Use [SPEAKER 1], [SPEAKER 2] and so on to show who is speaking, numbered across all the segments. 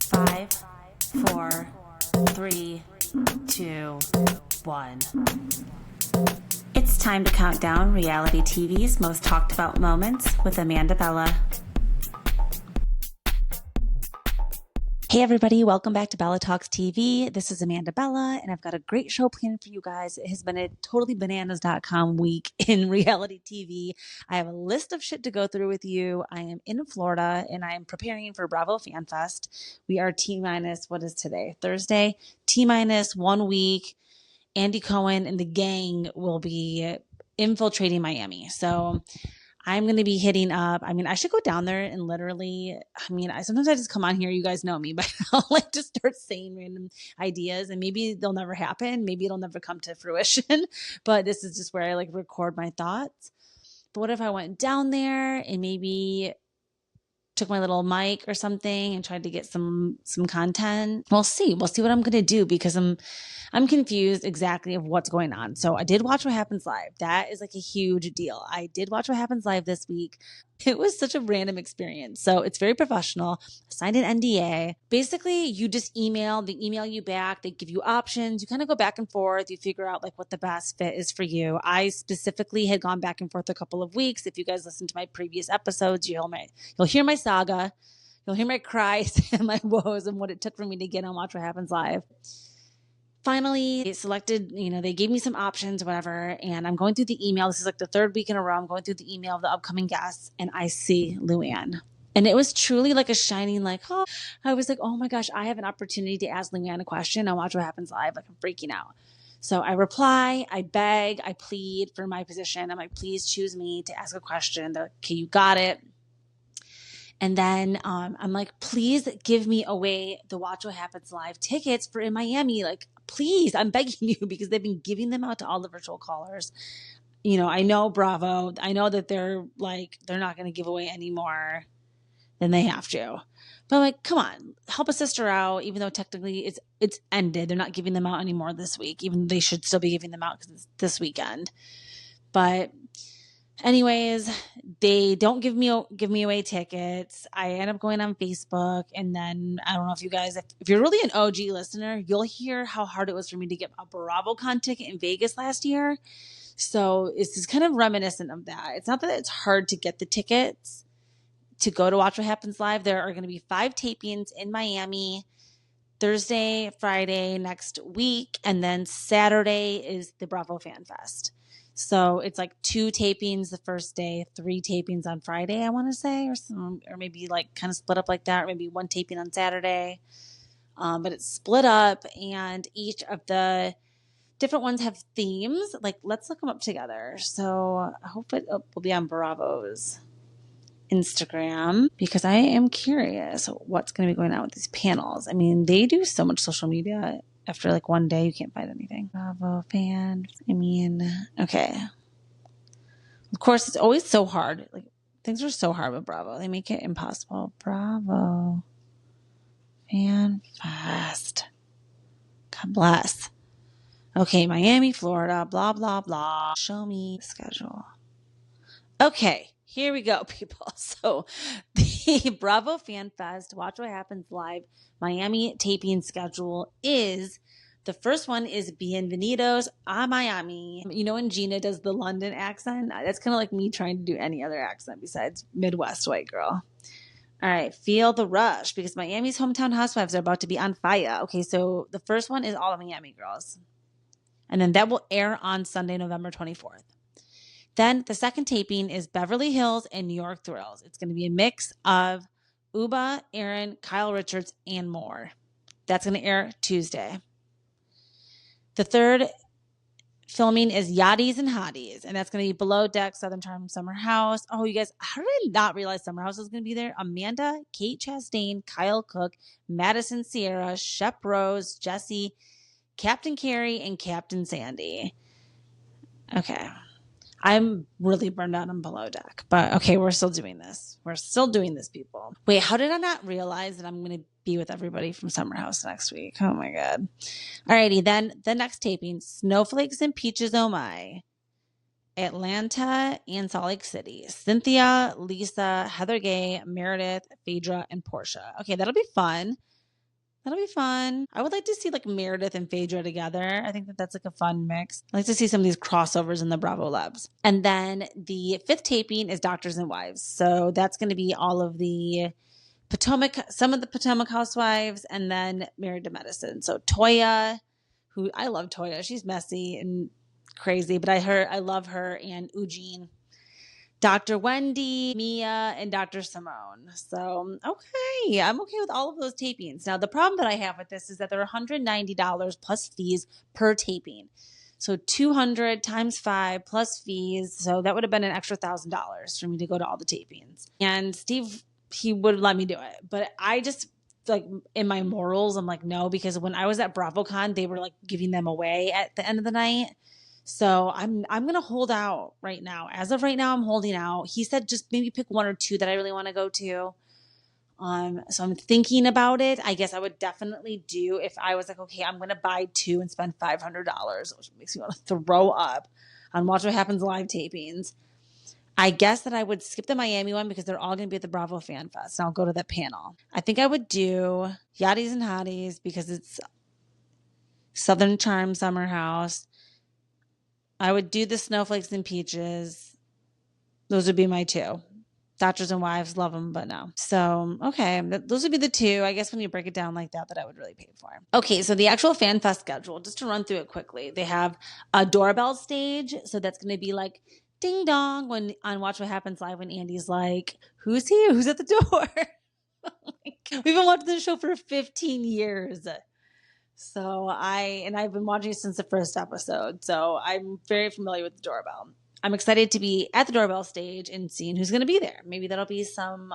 [SPEAKER 1] 5, 4, 3, 2, 1. It's time to count down reality TV's most talked about moments with Amanda Bella. Hey everybody, welcome back to Bella Talks TV. This is Amanda Bella, and I've got a great show planned for you guys. It has been a totally bananas.com week in reality TV. I have a list of shit to go through with you. I am in Florida, and I am preparing for Bravo Fan Fest. We are T-minus, what is today? Thursday? T-minus 1 week. Andy Cohen and the gang will be infiltrating Miami. So I'm going to be hitting up. I should go down there and literally, sometimes I just come on here. You guys know me, but I'll like just start saying random ideas and maybe they'll never happen. Maybe it'll never come to fruition, but this is just where I like record my thoughts. But what if I went down there and maybe took my little mic or something and tried to get some content? We'll see what I'm going to do because I'm confused exactly of what's going on. So I did watch What Happens Live. That is like a huge deal. I did watch What Happens Live this week. It was such a random experience. So it's very professional. I signed an NDA. Basically, you just email. They email you back. They give you options. You kind of go back and forth. You figure out like what the best fit is for you. I specifically had gone back and forth a couple of weeks. If you guys listen to my previous episodes, you'll hear my saga. You'll hear my cries and my woes and what it took for me to get on Watch What Happens Live. Finally, they selected, they gave me some options, whatever, and I'm going through the email. This is like the third week in a row. I'm going through the email of the upcoming guests, and I see Luann. And it was truly like a shining, I was like, oh my gosh, I have an opportunity to ask Luann a question. I watch What Happens Live. Like, I'm freaking out. So I reply, I beg, I plead for my position. I'm like, please choose me to ask a question. They're like, okay, you got it. And then I'm like, please give me away the Watch What Happens Live tickets for in Miami. Like, please, I'm begging you because they've been giving them out to all the virtual callers. I know Bravo. I know that they're not going to give away any more than they have to. But I'm like, come on, help a sister out, even though technically it's ended. They're not giving them out anymore this week, even though they should still be giving them out because it's this weekend. But anyways, they don't give me away tickets. I end up going on Facebook, and then I don't know if you guys, if you're really an OG listener, you'll hear how hard it was for me to get a BravoCon ticket in Vegas last year. So it's kind of reminiscent of that. It's not that it's hard to get the tickets to go to Watch What Happens Live. There are going to be 5 tapings in Miami, Thursday, Friday next week, and then Saturday is the Bravo Fan Fest. So it's like 2 tapings the first day, 3 tapings on Friday, I want to say, or maybe like kind of split up like that, or maybe 1 taping on Saturday. But it's split up, and each of the different ones have themes. Like, let's look them up together. So I hope it will be on Bravo's Instagram because I am curious what's going to be going on with these panels. They do so much social media. After like one day, you can't find anything. Bravo fan. Okay. Of course, it's always so hard. Like, things are so hard with Bravo. They make it impossible. Bravo Fan Fest. God bless. Okay, Miami, Florida, blah, blah, blah. Show me the schedule. Okay, here we go, people. So the Bravo Fan Fest, Watch What Happens Live, Miami taping schedule is, the first one is Bienvenidos a Miami. When Gina does the London accent, that's kind of like me trying to do any other accent besides Midwest white girl. All right, feel the rush because Miami's hometown housewives are about to be on fire. Okay, so the first one is all the Miami girls. And then that will air on Sunday, November 24th. Then the second taping is Beverly Hills and New York Thrills. It's going to be a mix of Uba, Aaron, Kyle Richards, and more. That's going to air Tuesday. The third filming is Yachties and Hotties, and that's going to be Below Deck, Southern Charm, Summer House. Oh, you guys, how did I not realize Summer House was going to be there? Amanda, Kate Chastain, Kyle Cook, Madison Sierra, Shep Rose, Jesse, Captain Carey, and Captain Sandy. Okay. I'm really burned out on Below Deck, but okay, we're still doing this. We're still doing this, people. Wait, how did I not realize that I'm going to be with everybody from Summer House next week? Oh my God. Alrighty, then the next taping, Snowflakes and Peaches Oh My, Atlanta and Salt Lake City. Cynthia, Lisa, Heather Gay, Meredith, Phaedra, and Portia. Okay, that'll be fun. That'll be fun. I would like to see like Meredith and Phaedra together. I think that that's like a fun mix. I like to see some of these crossovers in the Bravo Labs. And then the 5th taping is Doctors and Wives. So that's going to be all of the Potomac, some of the Potomac Housewives, and then Married to Medicine. So Toya, who I love Toya. She's messy and crazy, but I love her, and Eugene. Dr. Wendy, Mia, and Dr. Simone. So, okay. I'm okay with all of those tapings. Now, the problem that I have with this is that they're $190 plus fees per taping. So $200 times 5 plus fees. So that would have been an extra $1,000 for me to go to all the tapings. And Steve, he would let me do it. But I just, like, in my morals, I'm like, no, because when I was at BravoCon, they were like giving them away at the end of the night. So I'm going to hold out right now. As of right now, I'm holding out. He said just maybe pick 1 or 2 that I really want to go to. So I'm thinking about it. I guess I would definitely do if I was like, okay, I'm going to buy 2 and spend $500, which makes me want to throw up on Watch What Happens live tapings. I guess that I would skip the Miami one because they're all going to be at the Bravo Fan Fest, and I'll go to that panel. I think I would do Yachties and Hotties because it's Southern Charm Summer House. I would do the Snowflakes and Peaches. Those would be my 2. Doctors and Wives, love them, but no. So, okay, those would be the 2. I guess when you break it down like that I would really pay for. Okay, so the actual Fan Fest schedule, just to run through it quickly. They have a doorbell stage, so that's going to be like ding dong when on Watch What Happens Live when Andy's like, who's here? Who's at the door? We've been watching this show for 15 years. So I've been watching it since the first episode. So I'm very familiar with the doorbell. I'm excited to be at the doorbell stage and seeing who's going to be there. Maybe that'll be some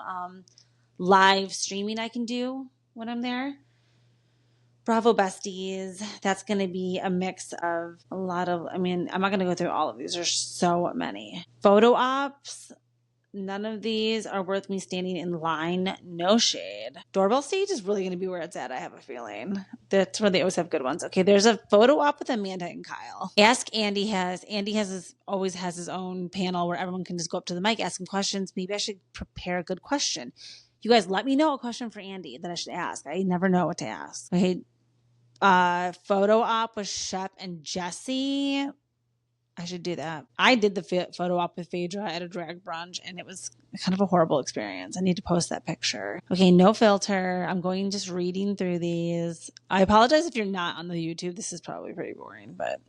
[SPEAKER 1] live streaming I can do when I'm there. Bravo Besties. That's going to be a mix of a lot of, I'm not going to go through all of these. There's so many. Photo ops. None of these are worth me standing in line. No shade. Doorbell stage is really going to be where it's at, I have a feeling. That's where they always have good ones. Okay, there's a photo op with Amanda and Kyle. Andy always has his own panel where everyone can just go up to the mic, ask him questions. Maybe I should prepare a good question. You guys let me know a question for Andy that I should ask. I never know what to ask. Okay, photo op with Shep and Jesse. I should do that. I did the photo op with Phaedra at a drag brunch, and it was kind of a horrible experience. I need to post that picture. Okay, no filter. I'm going just reading through these. I apologize if you're not on the YouTube. This is probably pretty boring, but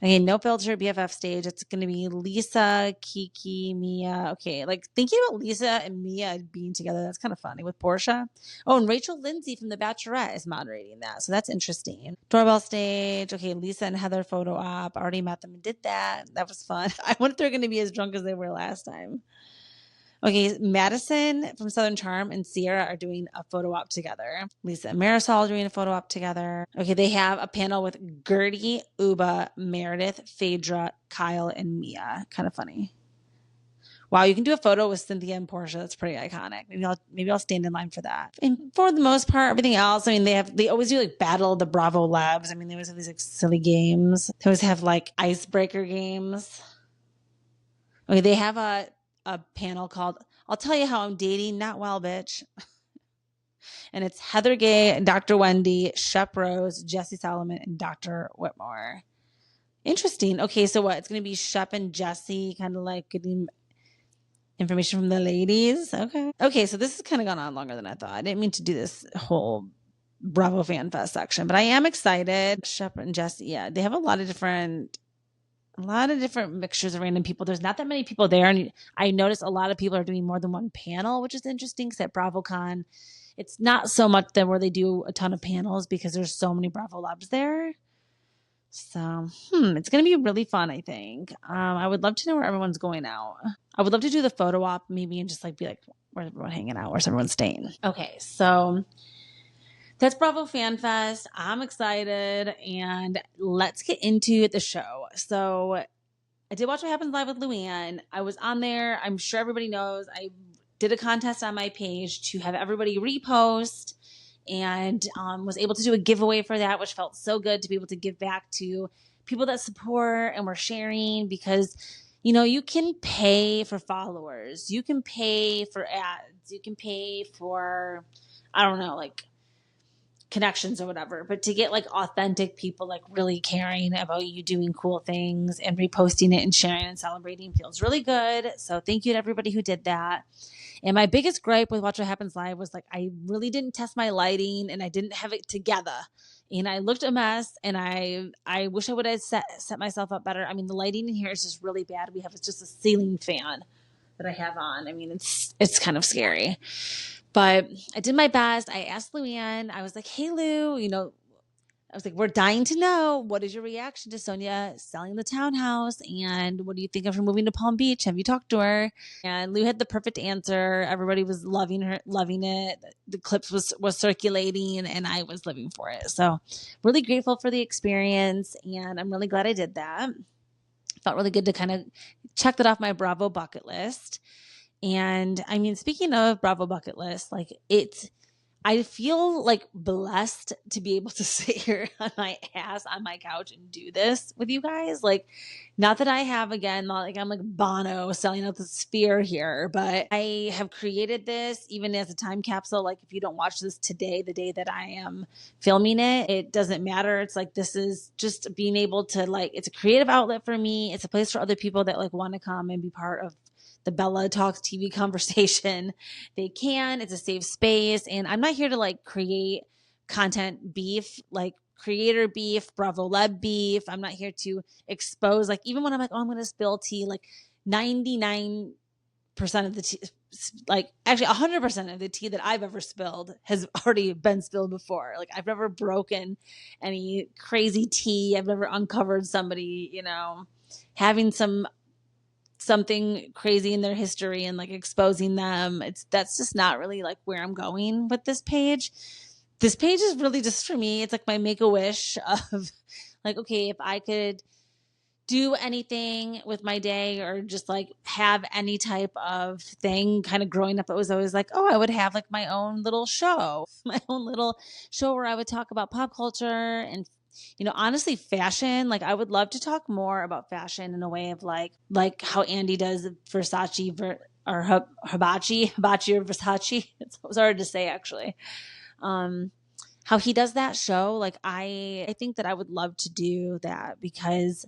[SPEAKER 1] okay, no filter BFF stage. It's going to be Lisa, Kiki, Mia. Okay, like thinking about Lisa and Mia being together, that's kind of funny with Portia. Oh, and Rachel Lindsay from The Bachelorette is moderating that, so that's interesting. Doorbell stage. Okay, Lisa and Heather photo op. Already met them and did that. That was fun. I wonder if they're going to be as drunk as they were last time. Okay, Madison from Southern Charm and Sierra are doing a photo op together. Lisa and Marisol are doing a photo op together. Okay, they have a panel with Gertie, Uba, Meredith, Phaedra, Kyle, and Mia. Kind of funny. Wow, you can do a photo with Cynthia and Portia. That's pretty iconic. Maybe I'll stand in line for that. And for the most part, everything else, they always do like battle the Bravo Labs. They always have these like silly games. They always have like icebreaker games. Okay, they have a panel called I'll Tell You How I'm Dating Not Well, Bitch. And it's Heather Gay, Dr. Wendy, Shep Rose, Jesse Solomon, and Dr. Whitmore. Interesting. Okay, so what? It's going to be Shep and Jesse kind of like getting information from the ladies. Okay, so this has kind of gone on longer than I thought. I didn't mean to do this whole Bravo Fan Fest section, but I am excited. Shep and Jesse, yeah, they have a lot of different mixtures of random people. There's not that many people there, and I noticed a lot of people are doing more than one panel, which is interesting because at BravoCon, it's not so much that where they do a ton of panels because there's so many Bravo Labs there. So, it's going to be really fun, I think. I would love to know where everyone's going out. I would love to do the photo op maybe and just like be like, where's everyone hanging out? Where's everyone staying? Okay, so that's Bravo Fan Fest. I'm excited, and let's get into the show. So I did Watch What Happens Live with Luann. I was on there. I'm sure everybody knows. I did a contest on my page to have everybody repost, and was able to do a giveaway for that, which felt so good to be able to give back to people that support and were sharing because, you can pay for followers. You can pay for ads. You can pay for, I don't know, like connections or whatever, but to get like authentic people like really caring about you doing cool things and reposting it and sharing and celebrating feels really good. So thank you to everybody who did that. And my biggest gripe with Watch What Happens Live was like, I really didn't test my lighting and I didn't have it together. And I looked a mess, and I wish I would have set myself up better. I mean, the lighting in here is just really bad. We have just a ceiling fan that I have on. I mean, it's kind of scary. But I did my best. I asked Luann, I was like, hey, Lou, I was like, we're dying to know, what is your reaction to Sonia selling the townhouse? And what do you think of her moving to Palm Beach? Have you talked to her? And Lou had the perfect answer. Everybody was loving it. The clips was circulating, and I was living for it. So really grateful for the experience. And I'm really glad I did that. Felt really good to kind of check that off my Bravo bucket list. And I mean, speaking of Bravo bucket list, like I feel like blessed to be able to sit here on my ass on my couch and do this with you guys. Like, not that I have, again, not like I'm like Bono selling out the sphere here, but I have created this even as a time capsule. Like, if you don't watch this today, the day that I am filming it, it doesn't matter. It's like, this is just being able to, like, it's a creative outlet for me. It's a place for other people that like want to come and be part of the Bella Talks TV conversation. They can. It's a safe space. And I'm not here to like create content beef, like creator beef, Bravo Leb beef. I'm not here to expose, like, even when I'm like, oh, I'm going to spill tea, like 99% of the tea, like actually 100% of the tea that I've ever spilled has already been spilled before. Like, I've never broken any crazy tea. I've never uncovered somebody, having something crazy in their history and like exposing them. That's just not really like where I'm going with this page. This page is really just for me. It's like my make-a-wish of like, okay, if I could do anything with my day or just like have any type of thing. Kind of growing up, it was always like, oh, I would have like my own little show, where I would talk about pop culture and, honestly, fashion. Like, I would love to talk more about fashion in a way of like how Andy does Versace or Hibachi or Versace. It's hard to say, actually. How he does that show. Like, I think that I would love to do that, because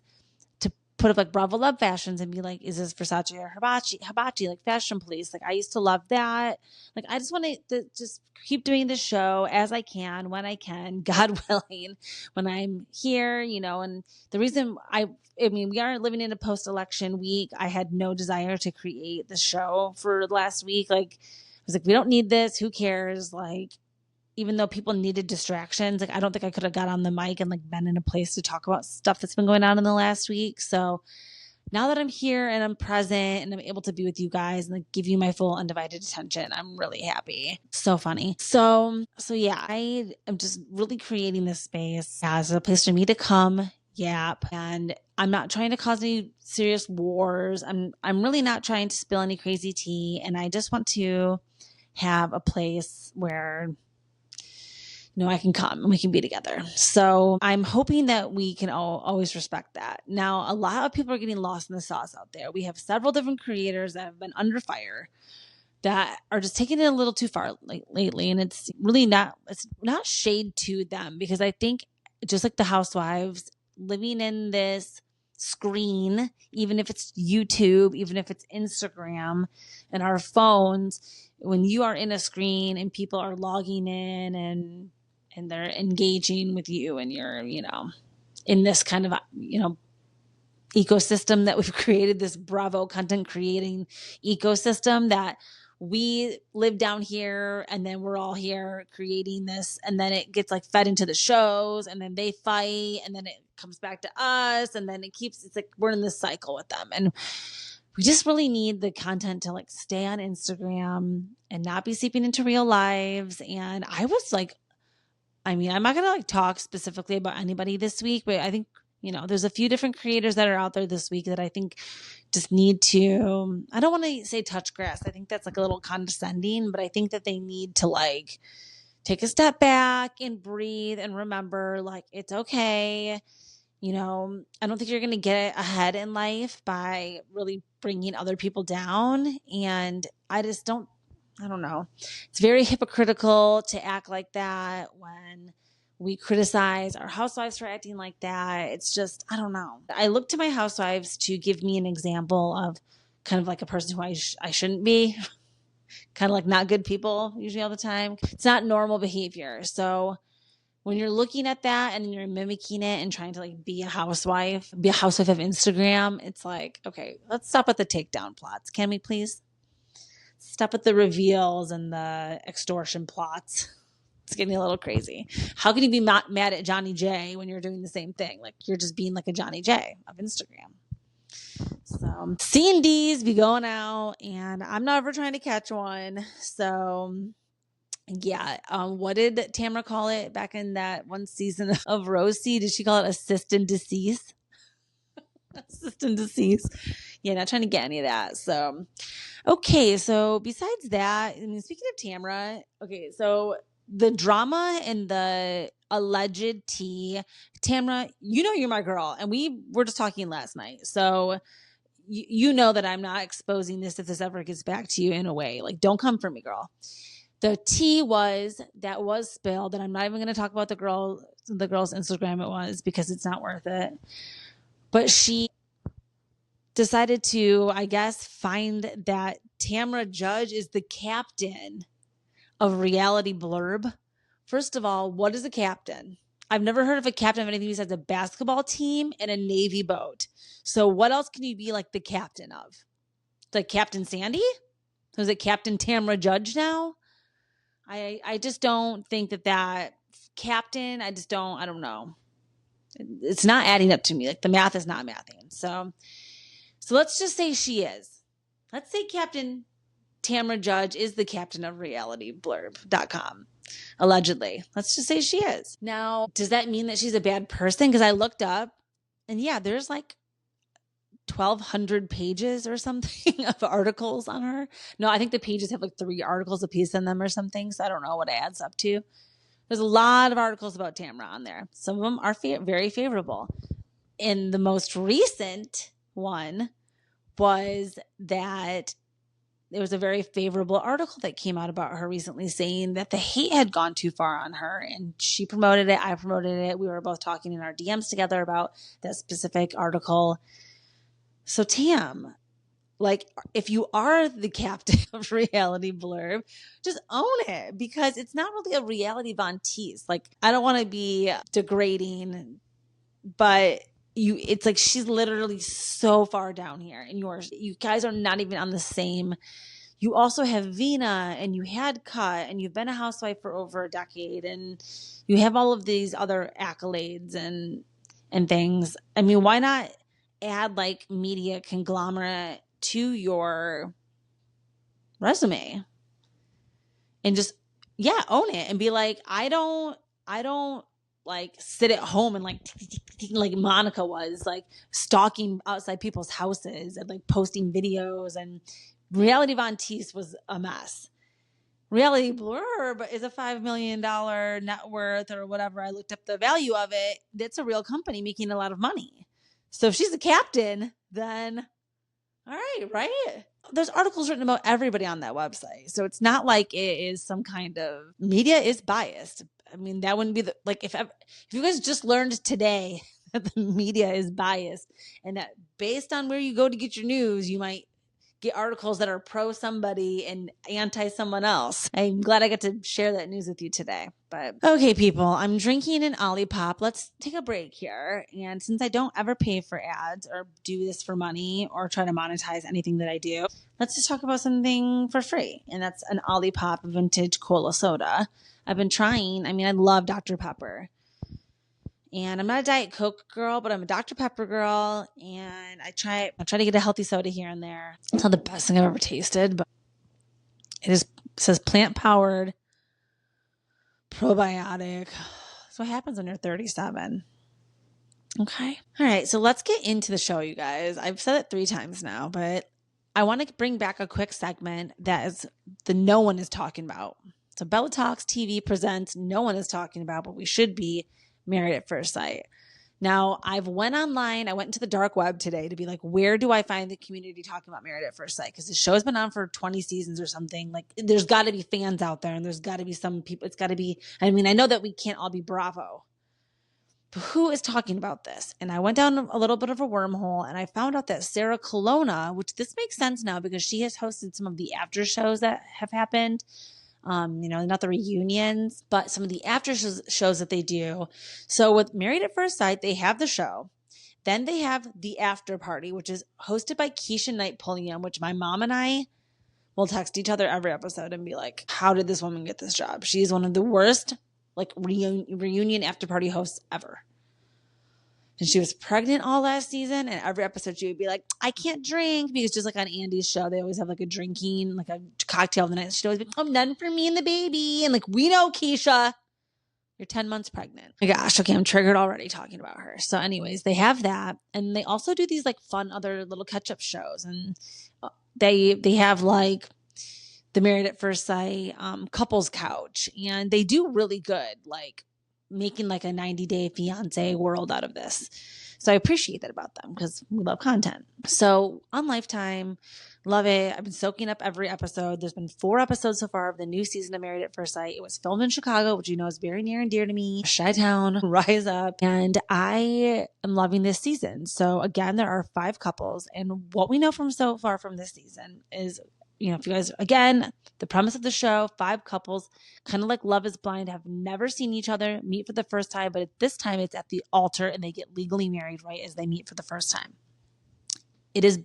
[SPEAKER 1] to put up like Bravo Love Fashions and be like, is this Versace or Hibachi, like fashion police. Like, I used to love that. Like, I just want to just keep doing this show as I can, when I can, God willing, when I'm here, and the reason I mean, we are living in a post-election week. I had no desire to create the show for last week. Like, I was like, we don't need this. Who cares? Like, even though people needed distractions, like, I don't think I could have got on the mic and like been in a place to talk about stuff that's been going on in the last week. So now that I'm here and I'm present and I'm able to be with you guys and like give you my full undivided attention, I'm really happy. So funny. So yeah, I am just really creating this space as a place for me to come yap. And I'm not trying to cause any serious wars. I'm really not trying to spill any crazy tea. And I just want to have a place where I can come and we can be together. So I'm hoping that we can always respect that. Now, a lot of people are getting lost in the sauce out there. We have several different creators that have been under fire that are just taking it a little too far lately. And it's really it's not shade to them, because I think just like the Housewives, living in this screen, even if it's YouTube, even if it's Instagram and our phones, when you are in a screen and people are logging in and they're engaging with you and you're, in this kind of, ecosystem that we've created, this Bravo content creating ecosystem that we live down here, and then we're all here creating this, and then it gets like fed into the shows, and then they fight, and then it comes back to us, and then it's like we're in this cycle with them. And we just really need the content to like stay on Instagram and not be seeping into real lives. And I was like, I'm not going to like talk specifically about anybody this week, but I think, there's a few different creators that are out there this week that I think just need to, I don't want to say touch grass. I think that's like a little condescending, but I think that they need to like take a step back and breathe and remember, like, it's okay. I don't think you're going to get ahead in life by really bringing other people down. And I just don't I don't know. It's very hypocritical to act like that when we criticize our housewives for acting like that. It's just, I don't know. I look to my housewives to give me an example of kind of like a person who I shouldn't be, kind of like not good people usually all the time. It's not normal behavior. So when you're looking at that and you're mimicking it and trying to like be a housewife of Instagram, it's like, okay, let's stop at the takedown plots. Can we please? Stop at the reveals and the extortion plots. It's getting a little crazy. How can you be mad at Johnny J when you're doing the same thing? Like you're just being like a Johnny J of Instagram. So C&Ds be going out and I'm not ever trying to catch one. So yeah. What did Tamra call it back in that one season of Rosie? Did she call it assist and decease? Assist and decease. Yeah, not trying to get any of that. So, okay. So besides that, I mean, speaking of Tamra, okay. So the drama and the alleged tea, Tamra, you know, you're my girl and we were just talking last night. So you know that I'm not exposing this if this ever gets back to you in a way, like don't come for me, girl. The tea was spilled, and I'm not even going to talk about the girl's Instagram it was because it's not worth it. But she decided to, I guess, find that Tamra Judge is the captain of Reality Blurb. First of all, what is a captain? I've never heard of a captain of anything besides a basketball team and a Navy boat. So what else can you be like the captain of? Like Captain Sandy? Is it Captain Tamra Judge now? I just don't think that captain, I don't know. It's not adding up to me. Like the math is not mathing. So let's just say she is. Let's say Captain Tamra Judge is the captain of realityblurb.com. Allegedly. Let's just say she is. Now, does that mean that she's a bad person? Because I looked up and yeah, there's like 1,200 pages or something of articles on her. No, I think the pages have like 3 articles a piece in them or something. So I don't know what it adds up to. There's a lot of articles about Tamra on there. Some of them are very favorable. And the most recent one was that there was a very favorable article that came out about her recently saying that the hate had gone too far on her, and she promoted it. I promoted it. We were both talking in our DMs together about that specific article. So Tam, like if you are the captain of Reality Blurb, just own it because it's not really a reality Von Teese. Like I don't want to be degrading, but it's like she's literally so far down here and you guys are not even on the same. You also have Vina and you had Cut and you've been a housewife for over a decade and you have all of these other accolades and things. I mean, why not add like media conglomerate to your resume and just own it and be like, I don't like sit at home and like Monica was like stalking outside people's houses and like posting videos, and Reality Von Teese was a mess. Reality Blurb is a $5 million net worth or whatever. I looked up the value of it. That's a real company making a lot of money. So if she's the captain, then all right? There's articles written about everybody on that website. So it's not like it is some kind of media is biased. I mean, that wouldn't be if you guys just learned today that the media is biased and that based on where you go to get your news, you might get articles that are pro somebody and anti someone else. I'm glad I got to share that news with you today. But okay, people, I'm drinking an Olipop. Let's take a break here. And since I don't ever pay for ads or do this for money or try to monetize anything that I do, let's just talk about something for free. And that's an Olipop vintage cola soda. I've been trying. I mean, I love Dr. Pepper. And I'm not a Diet Coke girl, but I'm a Dr. Pepper girl. And I try to get a healthy soda here and there. It's not the best thing I've ever tasted, but it says plant-powered, probiotic. That's what happens when you're 37. Okay. All right. So let's get into the show, you guys. I've said it 3 times now, but I want to bring back a quick segment that is the no one is talking about. So Bella Talks TV presents No One Is Talking About, but we should be Married at First Sight. Now, I've went online. I went into the dark web today to be like, where do I find the community talking about Married at First Sight? Because the show's been on for 20 seasons or something. Like, there's got to be fans out there, and there's got to be some people. It's got to be. I mean, I know that we can't all be Bravo, but who is talking about this? And I went down a little bit of a wormhole, and I found out that Sarah Colonna, which this makes sense now because she has hosted some of the after shows that have happened. Not the reunions, but some of the after shows that they do. So with Married at First Sight, they have the show. Then they have the after party, which is hosted by Keisha Knight Pulliam, which my mom and I will text each other every episode and be like, how did this woman get this job? She's one of the worst like reunion after party hosts ever. And she was pregnant all last season, and every episode she would be like, I can't drink, because just like on Andy's show, they always have like a drinking, like a cocktail of the night. She'd always be like, none for me and the baby. And like, we know, Keisha, you're 10 months pregnant. Oh my gosh, okay, I'm triggered already talking about her. So anyways, they have that. And they also do these like fun other little catch-up shows. And they have like the Married at First Sight couples couch. And they do really good, like making like a 90-day fiance world out of this. So I appreciate that about them because we love content. So on Lifetime, love it. I've been soaking up every episode. There's been 4 episodes so far of the new season of Married at First Sight. It was filmed in Chicago, which you know is very near and dear to me. Chi-Town, rise up. And I am loving this season. So again, there are 5 couples. And what we know from so far from this season is, if you guys, again, the premise of the show, 5 couples, kind of like Love is Blind, have never seen each other, meet for the first time, but this time it's at the altar and they get legally married right as they meet for the first time. It is,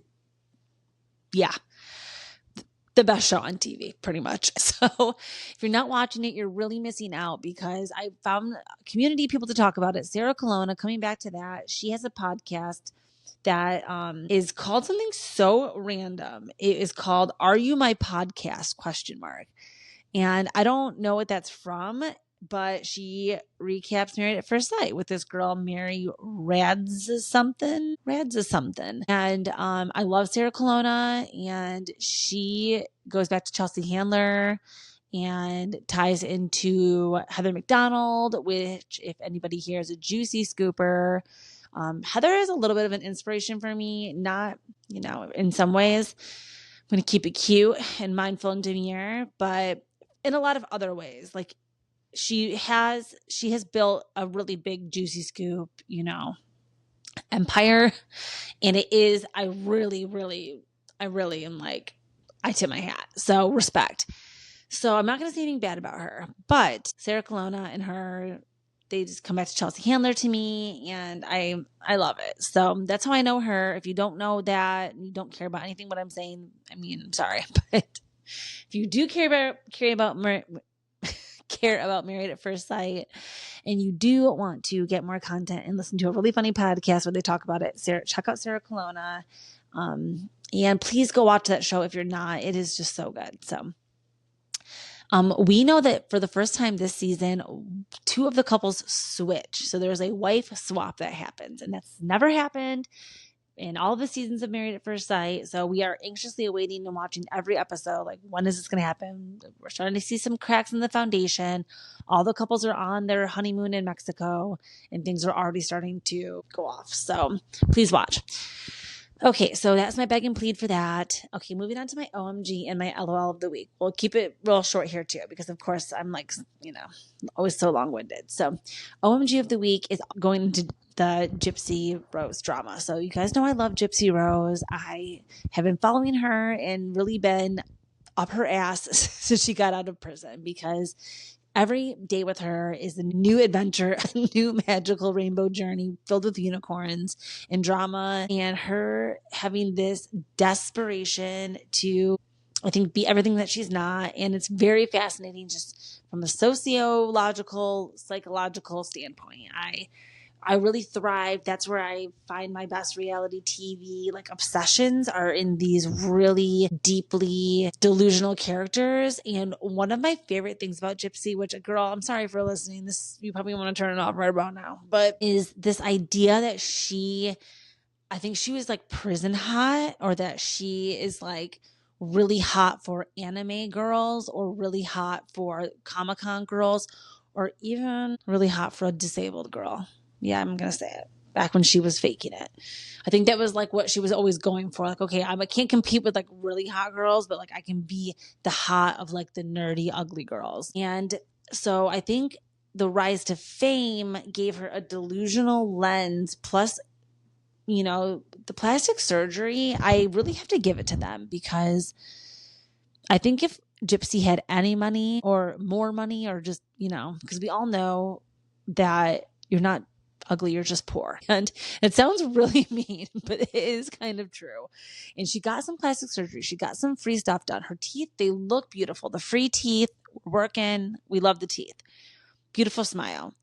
[SPEAKER 1] the best show on TV, pretty much. So if you're not watching it, you're really missing out because I found community people to talk about it. Sarah Colonna, coming back to that, she has a podcast that is called something so random. It is called Are You My Podcast? ? And I don't know what that's from, but she recaps Married at First Sight with this girl, Mary Rads something. And I love Sarah Colonna, and she goes back to Chelsea Handler and ties into Heather McDonald, which if anybody here is a juicy scooper, Heather is a little bit of an inspiration for me, not, in some ways. I'm going to keep it cute and mindful and demure, but in a lot of other ways, like she has built a really big juicy scoop, empire. And it is, I really am like, I tip my hat. So respect. So I'm not going to say anything bad about her, but Sarah Colonna and her, they just come back to Chelsea Handler to me, and I love it. So that's how I know her. If you don't know that, and you don't care about anything what I'm saying, I mean, I'm sorry, but if you do care about Married at First Sight, and you do want to get more content and listen to a really funny podcast where they talk about it, check out Sarah Colonna, and please go watch that show if you're not. It is just so good. So. We know that for the first time this season, 2 of the couples switch. So there's a wife swap that happens, and that's never happened in all the seasons of Married at First Sight. So we are anxiously awaiting and watching every episode. Like, when is this going to happen? We're starting to see some cracks in the foundation. All the couples are on their honeymoon in Mexico, and things are already starting to go off. So please watch. Okay, so that's my beg and plead for that. Okay, moving on to my OMG and my LOL of the week. We'll keep it real short here too, because of course I'm like, always so long-winded. So OMG of the week is going into the Gypsy Rose drama. So you guys know I love Gypsy Rose. I have been following her and really been up her ass since she got out of prison, because every day with her is a new adventure, a new magical rainbow journey filled with unicorns and drama, and her having this desperation to, I think, be everything that she's not. And it's very fascinating just from a sociological, psychological standpoint. I really thrive. That's where I find my best reality TV like obsessions are in these really deeply delusional characters. And one of my favorite things about Gypsy, which, girl, I'm sorry for listening, this, you probably want to turn it off right about now, but is this idea that I think she was like prison hot, or that she is like really hot for anime girls, or really hot for Comic-Con girls, or even really hot for a disabled girl. Yeah, I'm going to say it. back when she was faking it. I think that was like what she was always going for. Like, okay, I can't compete with like really hot girls, but like I can be the hot of like the nerdy, ugly girls. And so I think the rise to fame gave her a delusional lens, plus, you know, the plastic surgery. I really have to give it to them, because I think if Gypsy had any money or more money, or just, you know, because we all know that you're not ugly, you're just poor. And it sounds really mean, but it is kind of true. And she got some plastic surgery. She got some free stuff done. Her teeth, they look beautiful. The free teeth working. We love the teeth. Beautiful smile.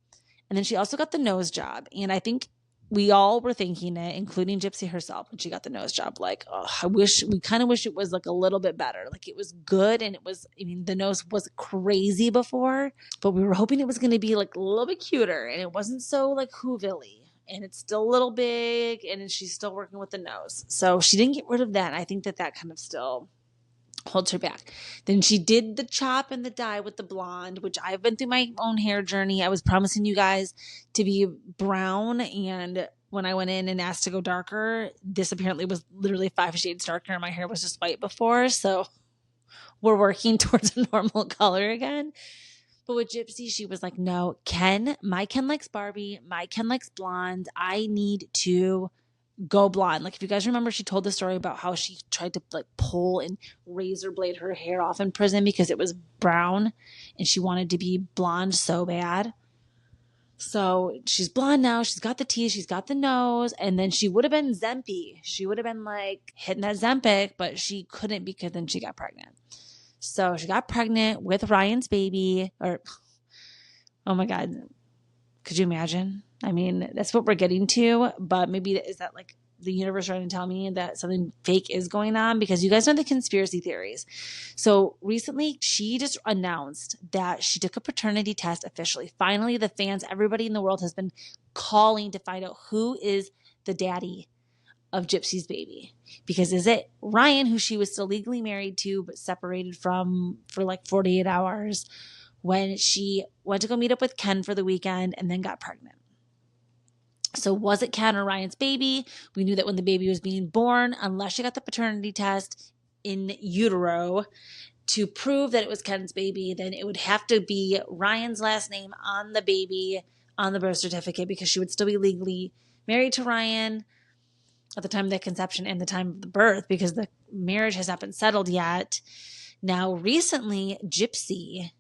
[SPEAKER 1] And then she also got the nose job. And I think we all were thinking it, including Gypsy herself, when she got the nose job, like, oh, we kind of wish it was like a little bit better. Like, it was good. And it was, I mean, the nose was crazy before, but we were hoping it was going to be like a little bit cuter, and it wasn't so like Whoville, and it's still a little big, and she's still working with the nose. So she didn't get rid of that. I think that kind of still holds her back. Then she did the chop and the dye with the blonde, which I've been through my own hair journey. I was promising you guys to be brown, and when I went in and asked to go darker, this apparently was literally 5 shades darker, and my hair was just white before. So we're working towards a normal color again. But with Gypsy, she was like, no, my Ken likes Barbie, my Ken likes blonde. I need to go blonde. Like, if you guys remember, she told the story about how she tried to like pull and razor blade her hair off in prison because it was brown and she wanted to be blonde so bad. So she's blonde now. She's got the teeth. She's got the nose. And then she would have been Zempy. She would have been like hitting that Zempic, but she couldn't because then she got pregnant. So she got pregnant with Ryan's baby. Or, oh my God, could you imagine? I mean, that's what we're getting to, but maybe is that like the universe trying to tell me that something fake is going on? Because you guys know the conspiracy theories. So recently she just announced that she took a paternity test officially. Finally, the fans, everybody in the world has been calling to find out who is the daddy of Gypsy's baby. Because is it Ryan, who she was still legally married to but separated from for like 48 hours when she went to go meet up with Ken for the weekend and then got pregnant? So was it Ken or Ryan's baby? We knew that when the baby was being born, unless she got the paternity test in utero to prove that it was Ken's baby, then it would have to be Ryan's last name on the baby on the birth certificate, because she would still be legally married to Ryan at the time of the conception and the time of the birth, because the marriage has not been settled yet. Now, recently, Gypsy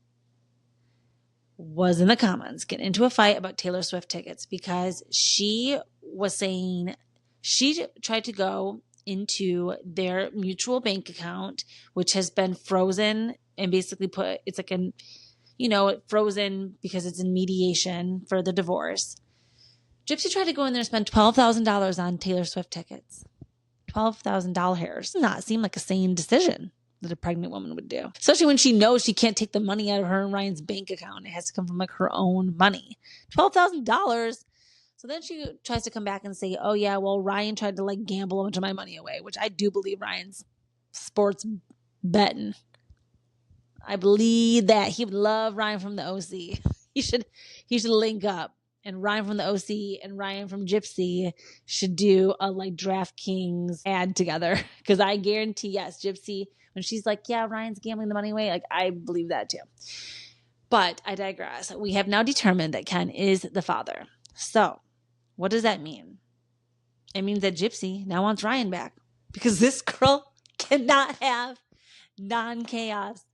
[SPEAKER 1] was in the comments getting into a fight about Taylor Swift tickets, because she was saying she tried to go into their mutual bank account, which has been frozen, and basically it's like frozen because it's in mediation for the divorce. Gypsy tried to go in there and spend $12,000 on Taylor Swift tickets. $12,000 does not seem like a sane decision that a pregnant woman would do, especially when she knows she can't take the money out of her and Ryan's bank account. It has to come from like her own money. $12,000. So then she tries to come back and say, oh yeah, well, Ryan tried to like gamble a bunch of my money away, which I do believe Ryan's sports betting. I believe that he would love Ryan from the OC. He should link up, and Ryan from the OC and Ryan from Gypsy should do a like DraftKings ad together. Because I guarantee, yes, Gypsy, when she's like, yeah, Ryan's gambling the money away, like I believe that too. But I digress. We have now determined that Ken is the father. So what does that mean? It means that Gypsy now wants Ryan back, because this girl cannot have non-chaos.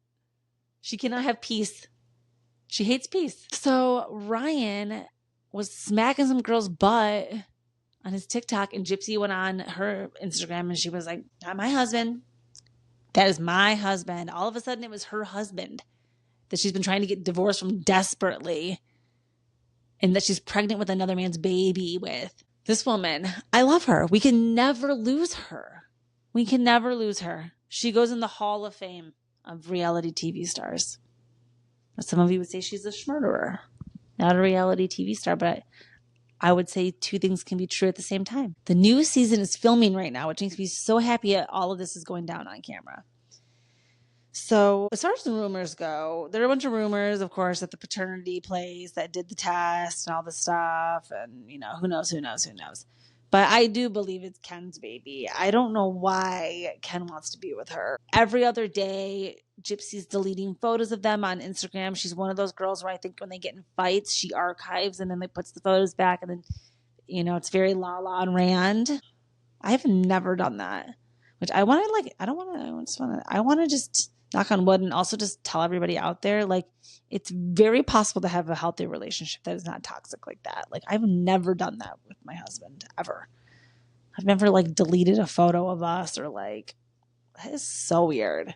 [SPEAKER 1] She cannot have peace. She hates peace. So Ryan was smacking some girl's butt on his TikTok, and Gypsy went on her Instagram and she was like, not my husband. That is my husband. All of a sudden it was her husband that she's been trying to get divorced from desperately, and that she's pregnant with another man's baby with. This woman, I love her. We can never lose her. We can never lose her. She goes in the Hall of Fame of reality TV stars. Some of you would say she's a schmurderer, not a reality TV star, but I would say two things can be true at the same time. The new season is filming right now, which makes me so happy that all of this is going down on camera. So as far as the rumors go, there are a bunch of rumors, of course, at the paternity place that did the test and all this stuff. And, who knows. But I do believe it's Ken's baby. I don't know why Ken wants to be with her. Every other day, Gypsy's deleting photos of them on Instagram. She's one of those girls where I think when they get in fights, she archives and then they puts the photos back. And then, it's very Lala and Rand. I've never done that, which I want to I want to just knock on wood and also just tell everybody out there, it's very possible to have a healthy relationship that is not toxic like that. I've never done that with my husband ever. I've never deleted a photo of us or that is so weird.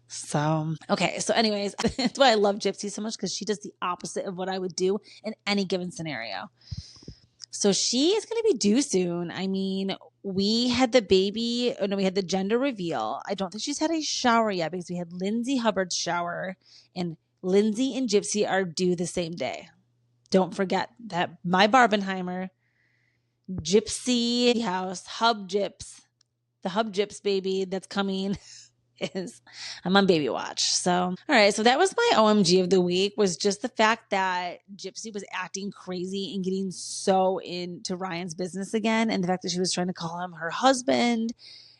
[SPEAKER 1] So, okay. So anyways, that's why I love Gypsy so much, because she does the opposite of what I would do in any given scenario. So she is going to be due soon. I mean, we had the gender reveal. I don't think she's had a shower yet because we had Lindsay Hubbard's shower, and Lindsay and Gypsy are due the same day. Don't forget that my Barbenheimer, Gypsy house, the Hub Gyps baby that's coming I'm on baby watch. So, all right. So that was my OMG of the week, was just the fact that Gypsy was acting crazy and getting so into Ryan's business again. And the fact that she was trying to call him her husband.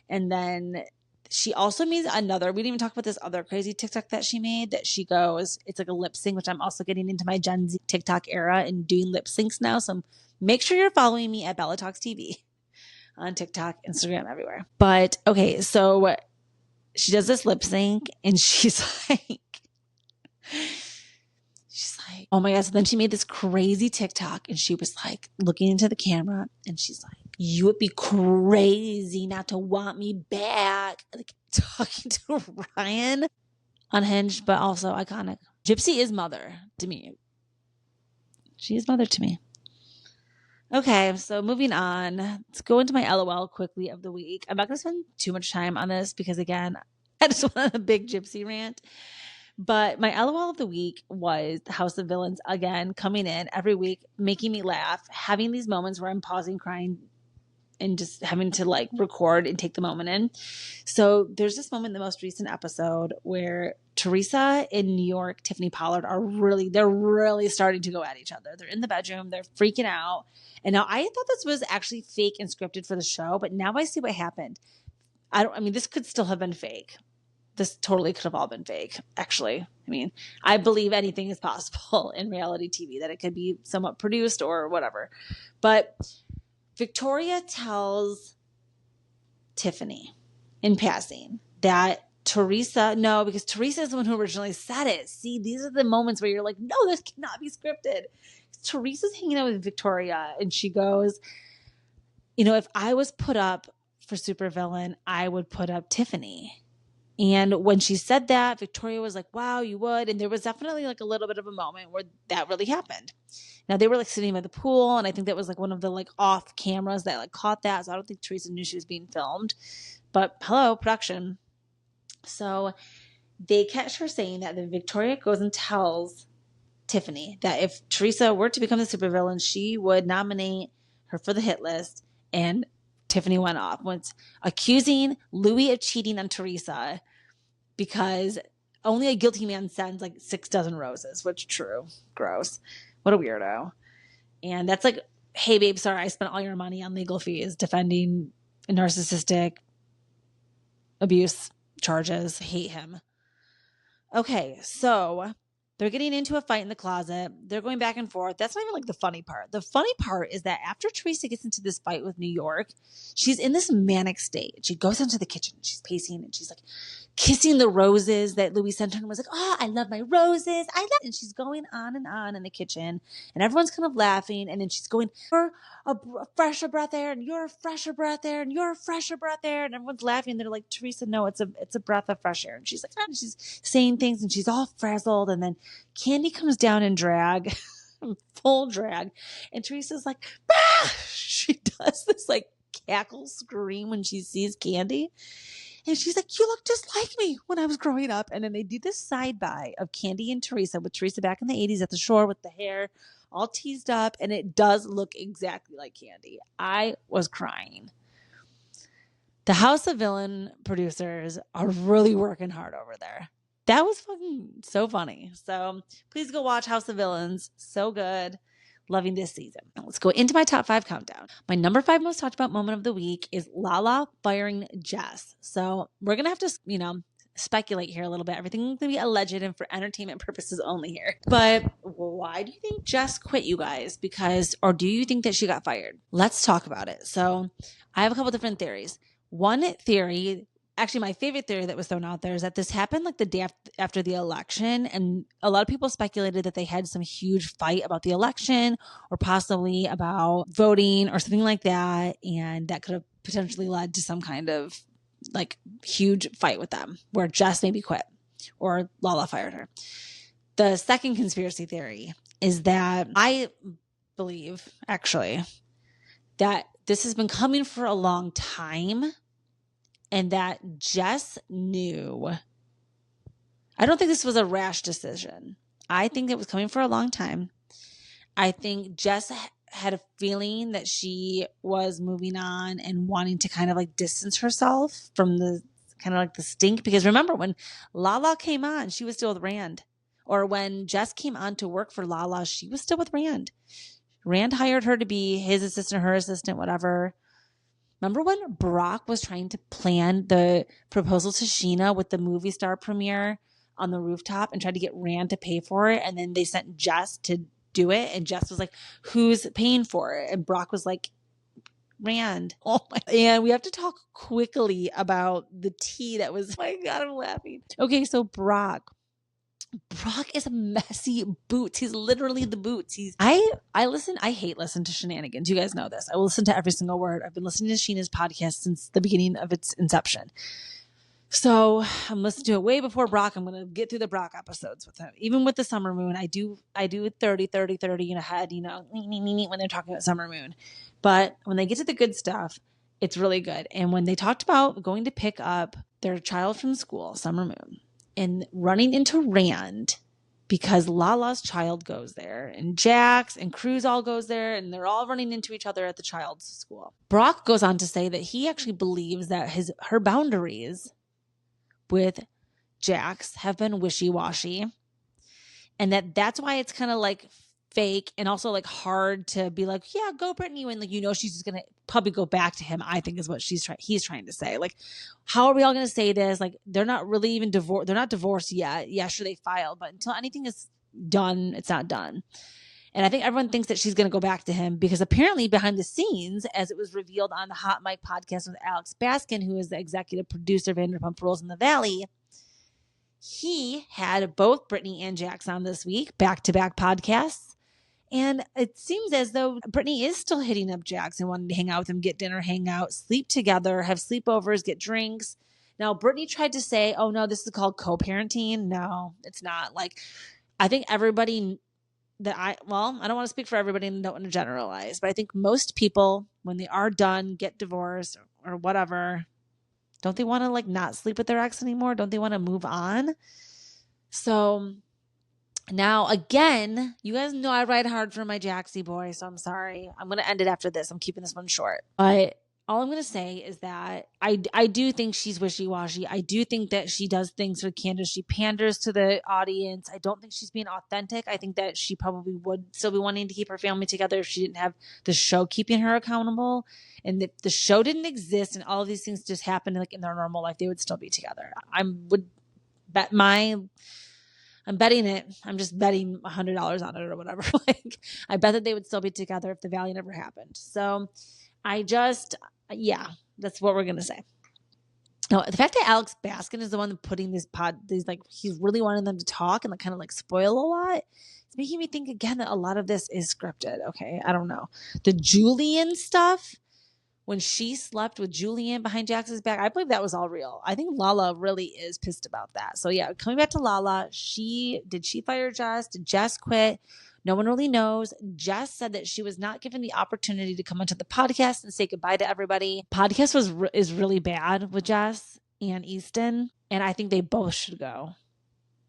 [SPEAKER 1] And then she also meets we didn't even talk about this other crazy TikTok that she made, that she goes, it's like a lip sync, which I'm also getting into my Gen Z TikTok era and doing lip syncs now. So make sure you're following me at Bella Talks TV on TikTok, Instagram, everywhere. But okay. So she does this lip sync and she's like, oh my God. So then she made this crazy TikTok and she was looking into the camera and she's like, you would be crazy not to want me back. Talking to Ryan. Unhinged, but also iconic. Gypsy is mother to me. She is mother to me. Okay, so moving on. Let's go into my LOL quickly of the week. I'm not going to spend too much time on this because, again, I just went on a big Gypsy rant. But my LOL of the week was House of Villains, again, coming in every week, making me laugh, having these moments where I'm pausing, crying, and just having to record and take the moment in. So there's this moment in the most recent episode where Teresa in New York, Tiffany Pollard they're really starting to go at each other. They're in the bedroom, they're freaking out. And now I thought this was actually fake and scripted for the show, but now I see what happened. This could still have been fake. This totally could have all been fake, actually. I believe anything is possible in reality TV, that it could be somewhat produced or whatever. But Victoria tells Tiffany in passing that because Teresa is the one who originally said it. See, these are the moments where you're like, no, this cannot be scripted. Teresa's hanging out with Victoria and she goes, if I was put up for supervillain, I would put up Tiffany. And when she said that, Victoria was like, wow, you would. And there was definitely a little bit of a moment where that really happened. Now they were sitting by the pool, and I think that was one of the off cameras that caught that. So I don't think Teresa knew she was being filmed. But hello, production. So they catch her saying that then Victoria goes and tells Tiffany that if Teresa were to become the supervillain, she would nominate her for the hit list. And Tiffany went off, once accusing Louis of cheating on Teresa because only a guilty man sends 6 dozen roses, which true. Gross. What a weirdo. And that's hey babe, sorry, I spent all your money on legal fees defending narcissistic abuse charges. I hate him. Okay, so they're getting into a fight in the closet. They're going back and forth. That's not even the funny part. The funny part is that after Teresa gets into this fight with New York, she's in this manic state. She goes into the kitchen. She's pacing and she's kissing the roses that Louis sent her and was oh, I love my roses. And she's going on in the kitchen and everyone's kind of laughing. And then she's going, you're a fresher breath air and you're a fresher breath air and you're a fresher breath air. And everyone's laughing. They're like, Teresa, no, it's a breath of fresh air. And she's and she's saying things and she's all frazzled. And then Candy comes down in drag, full drag. And Teresa's like, ah! She does this cackle scream when she sees Candy. And she's like, you look just like me when I was growing up. And then they do this side by of Candy and Teresa, with Teresa back in the 80s at the shore with the hair all teased up. And it does look exactly like Candy. I was crying. The House of Villain producers are really working hard over there. That was fucking so funny. So please go watch House of Villains. So good. Loving this season. Let's go into my top 5 countdown. My number 5 most talked about moment of the week is Lala firing Jess. So we're going to have to, speculate here a little bit. Everything's going to be alleged and for entertainment purposes only here. But why do you think Jess quit, you guys? Or do you think that she got fired? Let's talk about it. So I have a couple different theories. One theory, actually my favorite theory that was thrown out there, is that this happened like the day after the election. And a lot of people speculated that they had some huge fight about the election or possibly about voting or something like that. And that could have potentially led to some kind of like huge fight with them where Jess maybe quit or Lala fired her. The second conspiracy theory is that I believe actually that this has been coming for a long time and that Jess knew. I don't think this was a rash decision. I think it was coming for a long time. I think Jess had a feeling that she was moving on and wanting to kind of like distance herself from the kind of like the stink. Because remember when Lala came on, she was still with Rand. Or when Jess came on to work for Lala, she was still with Rand. Rand hired her to be his assistant, her assistant, whatever. Remember when Brock was trying to plan the proposal to Sheena with the movie star premiere on the rooftop and tried to get Rand to pay for it? And then they sent Jess to do it. And Jess was like, who's paying for it? And Brock was like, Rand. Oh my. And we have to talk quickly about the tea that was, oh my God, I'm laughing. Okay, so Brock is a messy boots. He's literally the boots. I hate listen to shenanigans. You guys know this. I will listen to every single word. I've been listening to Sheena's podcast since the beginning of its inception. So I'm listening to it way before Brock. I'm going to get through the Brock episodes with him. Even with the Summer Moon, I do 30 in a head, when they're talking about Summer Moon. But when they get to the good stuff, it's really good. And when they talked about going to pick up their child from school, Summer Moon, and running into Rand because Lala's child goes there and Jax and Cruz all goes there and they're all running into each other at the child's school. Brock goes on to say that he actually believes that her boundaries with Jax have been wishy-washy and that's why it's kind of like fake and also like hard to be like, yeah, go Brittany, when like she's just gonna probably go back to him, I think is what he's trying to say. Like, how are we all gonna say this? Like, they're not really even divorced. They're not divorced yet. Yeah, sure, they filed, but until anything is done, it's not done. And I think everyone thinks that she's going to go back to him because apparently behind the scenes, as it was revealed on the Hot Mic podcast with Alex Baskin, who is the executive producer of Vanderpump Rules in the Valley, he had both Brittany and Jax on this week, back-to-back podcasts. And it seems as though Brittany is still hitting up Jax and wanting to hang out with him, get dinner, hang out, sleep together, have sleepovers, get drinks. Now, Brittany tried to say, oh, no, this is called co-parenting. No, it's not. Like, I think everybody I don't want to speak for everybody and don't want to generalize, but I think most people, when they are done, get divorced or whatever, don't they want to like not sleep with their ex anymore? Don't they want to move on? So now, again, you guys know I ride hard for my Jaxie boy, so I'm sorry. I'm going to end it after this. I'm keeping this one short. But all I'm going to say is that I do think she's wishy-washy. I do think that she does things for Candace. She panders to the audience. I don't think she's being authentic. I think that she probably would still be wanting to keep her family together if she didn't have the show keeping her accountable. And if the show didn't exist and all of these things just happened like in their normal life, they would still be together. I'm betting it. I'm just betting $100 on it or whatever. Like, I bet that they would still be together if the Valley never happened. So that's what we're going to say. Now, the fact that Alex Baskin is the one putting these like, he's really wanting them to talk and like kind of like spoil a lot. It's making me think again that a lot of this is scripted. Okay. I don't know. The Julian stuff, when she slept with Julian behind Jax's back, I believe that was all real. I think Lala really is pissed about that. So yeah, coming back to Lala, did she fire Jess? Did Jess quit? No one really knows. Jess said that she was not given the opportunity to come onto the podcast and say goodbye to everybody. Podcast is really bad with Jess and Easton, and I think they both should go.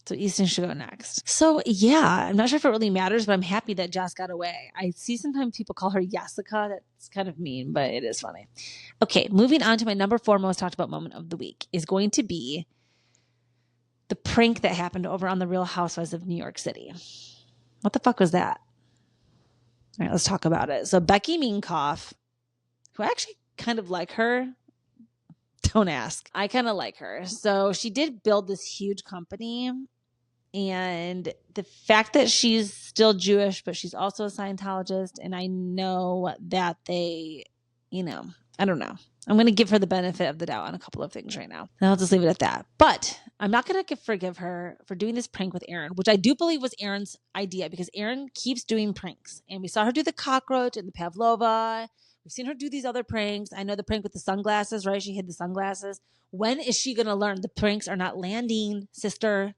[SPEAKER 1] So Easton should go next. So yeah, I'm not sure if it really matters, but I'm happy that Jess got away. I see sometimes people call her Jessica. That's kind of mean, but it is funny. Okay, moving on to my number 4 most talked about moment of the week is going to be the prank that happened over on the Real Housewives of New York City. What the fuck was that? All right, let's talk about it. So Becky Minkoff, who I actually kind of like her. Don't ask. I kind of like her. So she did build this huge company. And the fact that she's still Jewish, but she's also a Scientologist. And I know that they, I don't know. I'm going to give her the benefit of the doubt on a couple of things right now. And I'll just leave it at that. But I'm not going to forgive her for doing this prank with Aaron, which I do believe was Aaron's idea because Aaron keeps doing pranks. And we saw her do the cockroach and the pavlova. We've seen her do these other pranks. I know the prank with the sunglasses, right? She hid the sunglasses. When is she going to learn the pranks are not landing, sister?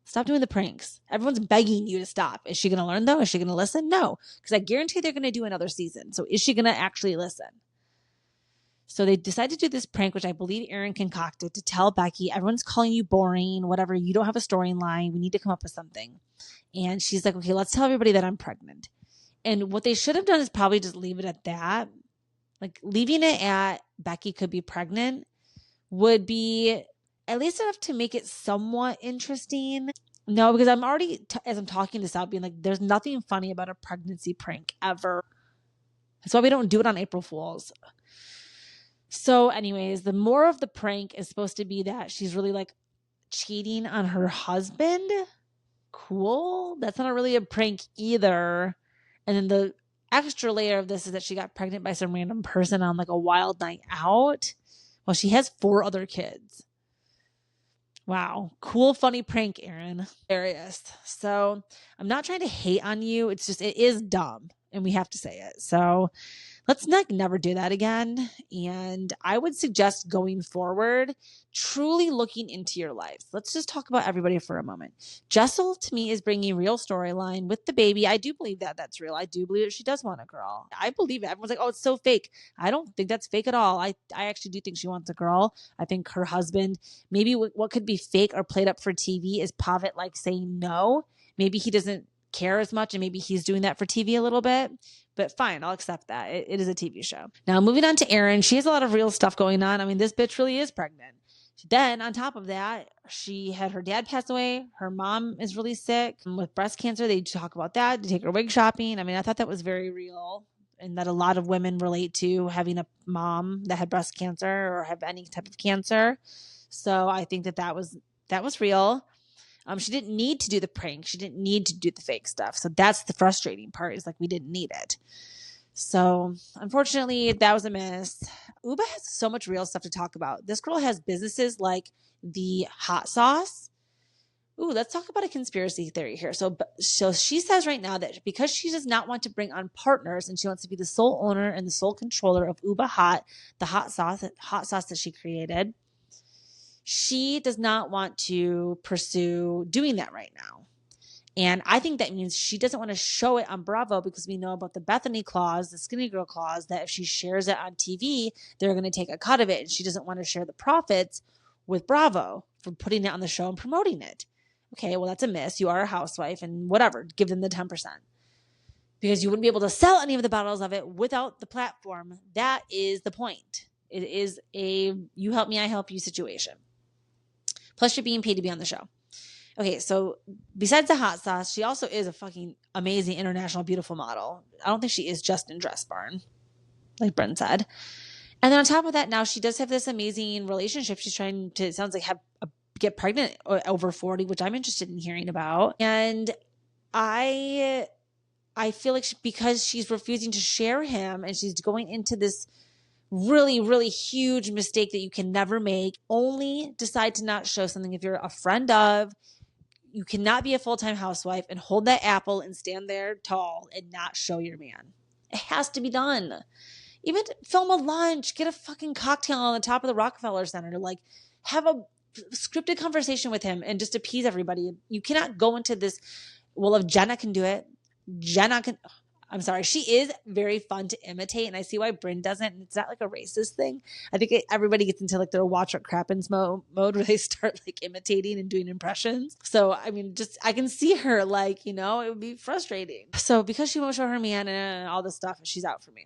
[SPEAKER 1] Stop doing the pranks. Everyone's begging you to stop. Is she going to learn though? Is she going to listen? No, because I guarantee they're going to do another season. So is she going to actually listen? So they decided to do this prank, which I believe Aaron concocted to tell Becky, everyone's calling you boring, whatever. You don't have a storyline. We need to come up with something. And she's like, okay, let's tell everybody that I'm pregnant. And what they should have done is probably just leave it at that. Like leaving it at Becky could be pregnant would be at least enough to make it somewhat interesting. No, because I'm already, as I'm talking this out, being like, there's nothing funny about a pregnancy prank ever. That's why we don't do it on April Fools. So anyways, the more of the prank is supposed to be that she's really like cheating on her husband. Cool. That's not really a prank either. And then the extra layer of this is that she got pregnant by some random person on like a wild night out. Well, she has 4 other kids. Wow. Cool, funny prank, Aaron. Hilarious. So I'm not trying to hate on you. It's just, it is dumb and we have to say it. So let's never do that again. And I would suggest going forward, truly looking into your lives. Let's just talk about everybody for a moment. Jessel, to me, is bringing real storyline with the baby. I do believe that that's real. I do believe that she does want a girl. I believe it. Everyone's like, oh, it's so fake. I don't think that's fake at all. I actually do think she wants a girl. I think her husband, maybe what could be fake or played up for TV is Pavitt like saying no. Maybe he doesn't care as much and maybe he's doing that for TV a little bit. But fine, I'll accept that. It is a TV show. Now, moving on to Erin, she has a lot of real stuff going on. I mean, this bitch really is pregnant. Then, on top of that, she had her dad pass away. Her mom is really sick with breast cancer. They talk about that. They take her wig shopping. I mean, I thought that was very real and that a lot of women relate to having a mom that had breast cancer or have any type of cancer. So I think that was real. She didn't need to do the prank. She didn't need to do the fake stuff. So that's the frustrating part is like we didn't need it. So unfortunately, that was a miss. Uba has so much real stuff to talk about. This girl has businesses like the hot sauce. Ooh, let's talk about a conspiracy theory here. So she says right now that because she does not want to bring on partners and she wants to be the sole owner and the sole controller of Uba Hot, the hot sauce that she created, she does not want to pursue doing that right now. And I think that means she doesn't want to show it on Bravo because we know about the Bethany clause, the skinny girl clause, that if she shares it on TV, they're going to take a cut of it. And she doesn't want to share the profits with Bravo for putting it on the show and promoting it. Okay, well, that's a miss. You are a housewife and whatever, give them the 10%. Because you wouldn't be able to sell any of the bottles of it without the platform. That is the point. It is a you help me, I help you situation. Plus, you're being paid to be on the show. Okay, so besides the hot sauce, she also is a fucking amazing international beautiful model. I don't think she is just in Dress Barn, like Brent said. And then on top of that, now she does have this amazing relationship. She's trying to, it sounds like, get pregnant over 40, which I'm interested in hearing about. And I feel like because she's refusing to share him and she's going into this really, really huge mistake that you can never make. Only decide to not show something if you're a friend of. You cannot be a full-time housewife and hold that apple and stand there tall and not show your man. It has to be done. Even film a lunch, get a fucking cocktail on the top of the Rockefeller Center. Like, have a scripted conversation with him and just appease everybody. You cannot go into this, well, if Jenna can do it, Jenna can. I'm sorry. She is very fun to imitate, and I see why Brynn doesn't. And it's not like a racist thing. I think everybody gets into like their watch what crappens mode where they start like imitating and doing impressions. So I mean, just I can see her like, it would be frustrating. So because she won't show her man and all this stuff, she's out for me.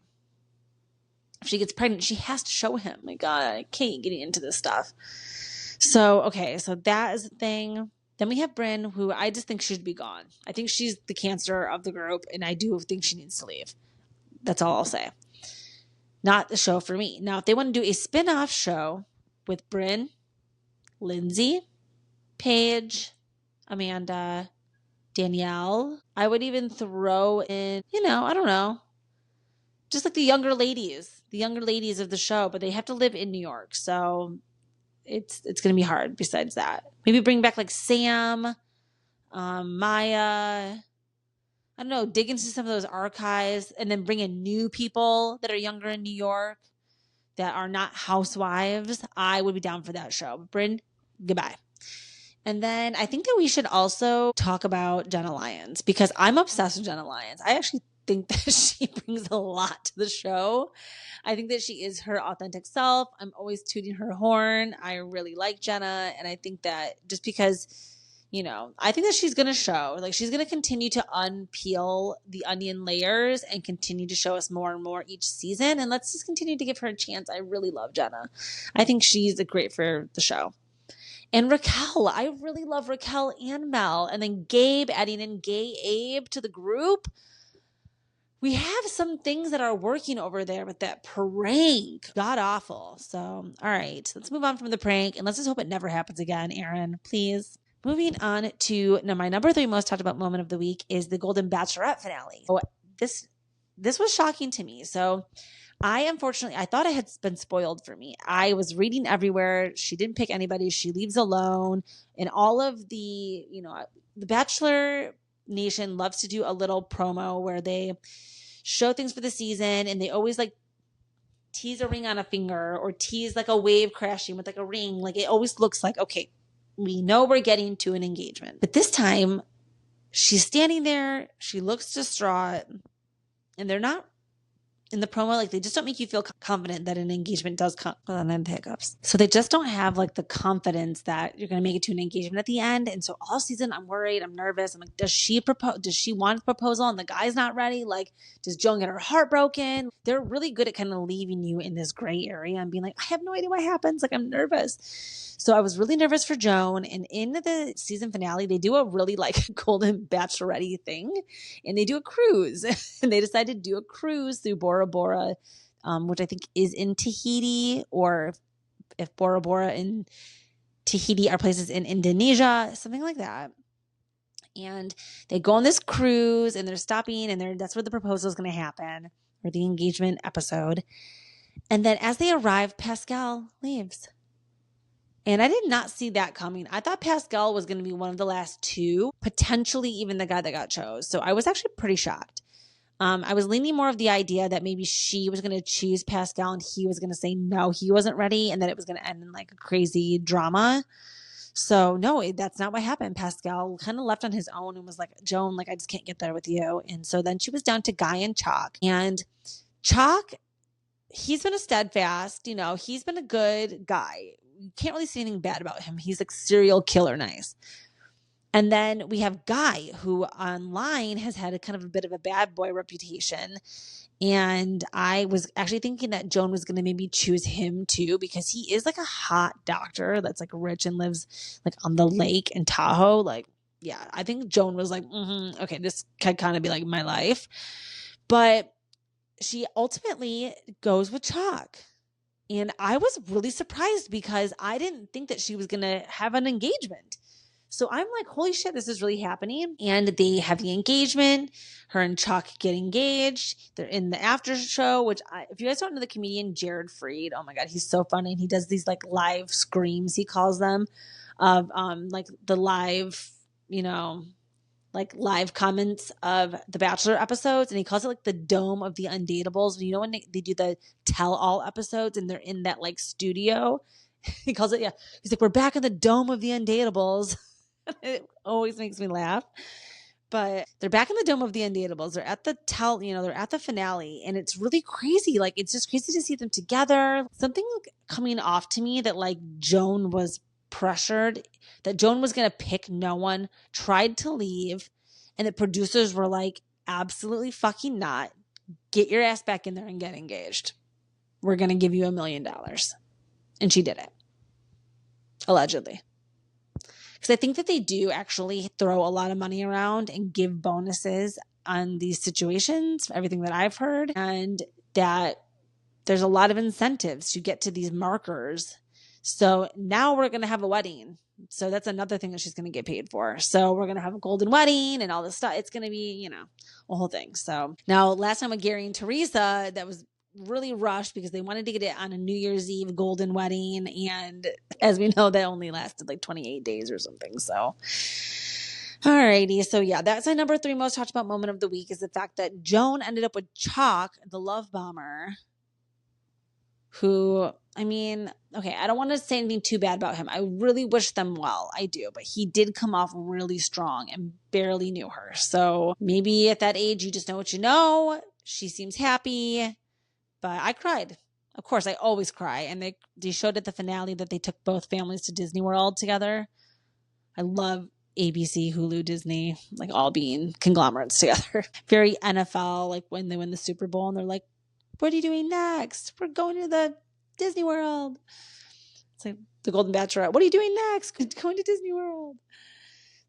[SPEAKER 1] If she gets pregnant, she has to show him. My God, I can't get into this stuff. So okay, so that is the thing. Then we have Brynn, who I just think should be gone. I think she's the cancer of the group, and I do think she needs to leave. That's all I'll say. Not the show for me. Now, if they want to do a spin-off show with Brynn, Lindsay, Paige, Amanda, Danielle, I would even throw in, I don't know, just like the younger ladies of the show, but they have to live in New York. So it's going to be hard besides that. Maybe bring back like Sam, Maya, I don't know, dig into some of those archives and then bring in new people that are younger in New York that are not housewives. I would be down for that show. Brynn, goodbye. And then I think that we should also talk about Jenna Lyons because I'm obsessed with Jenna Lyons. I actually think that she brings a lot to the show. I think that she is her authentic self. I'm always tooting her horn. I really like Jenna. And I think that just because, I think that she's going to show, like she's going to continue to unpeel the onion layers and continue to show us more and more each season. And let's just continue to give her a chance. I really love Jenna. I think she's great for the show. And Raquel, I really love Raquel and Mel. And then Gabe, adding in Gay Abe to the group. We have some things that are working over there with that prank. God awful. So, all right, let's move on from the prank and let's just hope it never happens again, Aaron, please. Moving on to my number 3 most talked about moment of the week is the Golden Bachelorette finale. So this was shocking to me. So I thought I had been spoiled for me. I was reading everywhere. She didn't pick anybody. She leaves alone. And all of the, the Bachelor Nation loves to do a little promo where they show things for the season and they always like tease a ring on a finger or tease like a wave crashing with like a ring. Like it always looks like, okay, we know we're getting to an engagement. But this time she's standing there. She looks distraught and they're not in the promo, like they just don't make you feel confident that an engagement does come. Hold on, I have the hiccups. So they just don't have like the confidence that you're going to make it to an engagement at the end. And so all season I'm worried, I'm nervous. I'm like, does she propose? Does she want the proposal and the guy's not ready? Like, does Joan get her heart broken? They're really good at kind of leaving you in this gray area and being like, I have no idea what happens. Like I'm nervous. So I was really nervous for Joan. And in the season finale, they do a really like Golden Bachelorette thing and they do a cruise and they decided to do a cruise through Bora Bora, which I think is in Tahiti, or if Bora Bora and Tahiti are places in Indonesia, something like that. And they go on this cruise and they're stopping and that's where the proposal is going to happen, or the engagement episode. And then as they arrive, Pascal leaves. And I did not see that coming. I thought Pascal was going to be one of the last 2, potentially even the guy that got chose. So I was actually pretty shocked. I was leaning more of the idea that maybe she was going to choose Pascal and he was going to say no, he wasn't ready, and that it was going to end in like a crazy drama. So no, that's not what happened. Pascal kind of left on his own and was like, Joan, like I just can't get there with you. And so then she was down to Guy and Chalk. And Chalk, he's been a steadfast, he's been a good guy. You can't really say anything bad about him. He's like serial killer nice. And then we have Guy, who online has had a kind of a bit of a bad boy reputation. And I was actually thinking that Joan was going to maybe choose him too, because he is like a hot doctor that's like rich and lives like on the lake in Tahoe. Like, yeah, I think Joan was like, okay, this could kind of be like my life. But she ultimately goes with Chalk. And I was really surprised because I didn't think that she was going to have an engagement. So I'm like, holy shit, this is really happening. And they have the engagement. Her and Chuck get engaged. They're in the after show, which if you guys don't know the comedian Jared Freed, oh my God, he's so funny. And he does these like live screams, he calls them, of like the live, like live comments of the Bachelor episodes. And he calls it like the dome of the undateables. When they do the tell all episodes and they're in that like studio, he calls it, yeah. He's like, we're back in the dome of the undateables. It always makes me laugh. But they're back in the Dome of the Undateables. They're at they're at the finale, and it's really crazy. Like, it's just crazy to see them together. Something coming off to me that like Joan was pressured, that Joan was going to pick no one, tried to leave, and the producers were like, absolutely fucking not. Get your ass back in there and get engaged. We're going to give you $1 million. And she did it. Allegedly. Because I think that they do actually throw a lot of money around and give bonuses on these situations, everything that I've heard, and that there's a lot of incentives to get to these markers. So now we're going to have a wedding. So that's another thing that she's going to get paid for. So we're going to have a golden wedding and all this stuff. It's going to be, a whole thing. So now last time with Gary and Teresa, that was really rushed because they wanted to get it on a New Year's Eve golden wedding. And as we know, that only lasted like 28 days or something. So, alrighty. So yeah, that's my number 3 most talked about moment of the week, is the fact that Joan ended up with Chalk, the love bomber, who, I don't want to say anything too bad about him. I really wish them well. I do. But he did come off really strong and barely knew her. So maybe at that age, you just know what you know. She seems happy. But I cried. Of course, I always cry. And they showed at the finale that they took both families to Disney World together. I love ABC, Hulu, Disney, like all being conglomerates together. Very NFL, like when they win the Super Bowl and they're like, what are you doing next? We're going to the Disney World. It's like the Golden Bachelorette. What are you doing next? Going to Disney World.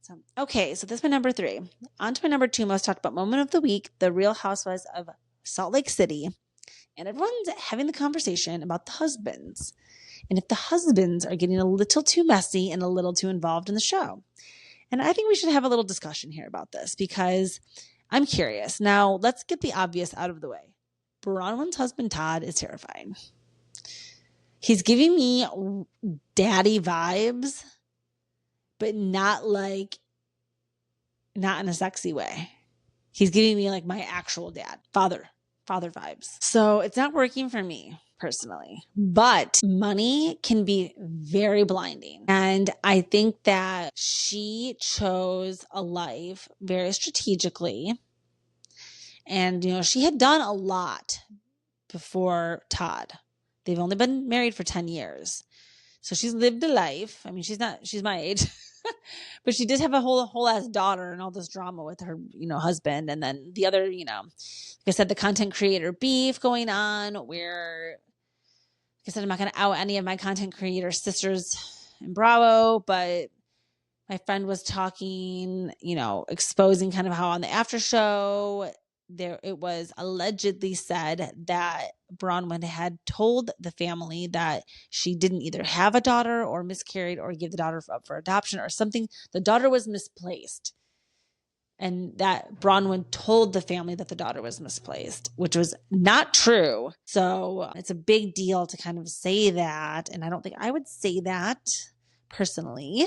[SPEAKER 1] So that's my number 3. On to my number 2 most talked about moment of the week, the Real Housewives of Salt Lake City. And everyone's having the conversation about the husbands. And if the husbands are getting a little too messy and a little too involved in the show. And I think we should have a little discussion here about this because I'm curious. Now, let's get the obvious out of the way. Bronwyn's husband, Todd, is terrifying. He's giving me daddy vibes, but not in a sexy way. He's giving me like my actual dad, father vibes. So it's not working for me personally, but money can be very blinding. And I think that she chose a life very strategically. And, she had done a lot before Todd. They've only been married for 10 years. So she's lived a life. She's my age, but she did have a whole ass daughter and all this drama with her, husband. And then the other, like I said, the content creator beef going on where, like I said, I'm not going to out any of my content creator sisters in Bravo, but my friend was talking, exposing kind of how on the after show, it was allegedly said that Bronwyn had told the family that she didn't either have a daughter or miscarried or give the daughter up for adoption or something. The daughter was misplaced. And that Bronwyn told the family that the daughter was misplaced, which was not true. So it's a big deal to kind of say that. And I don't think I would say that personally.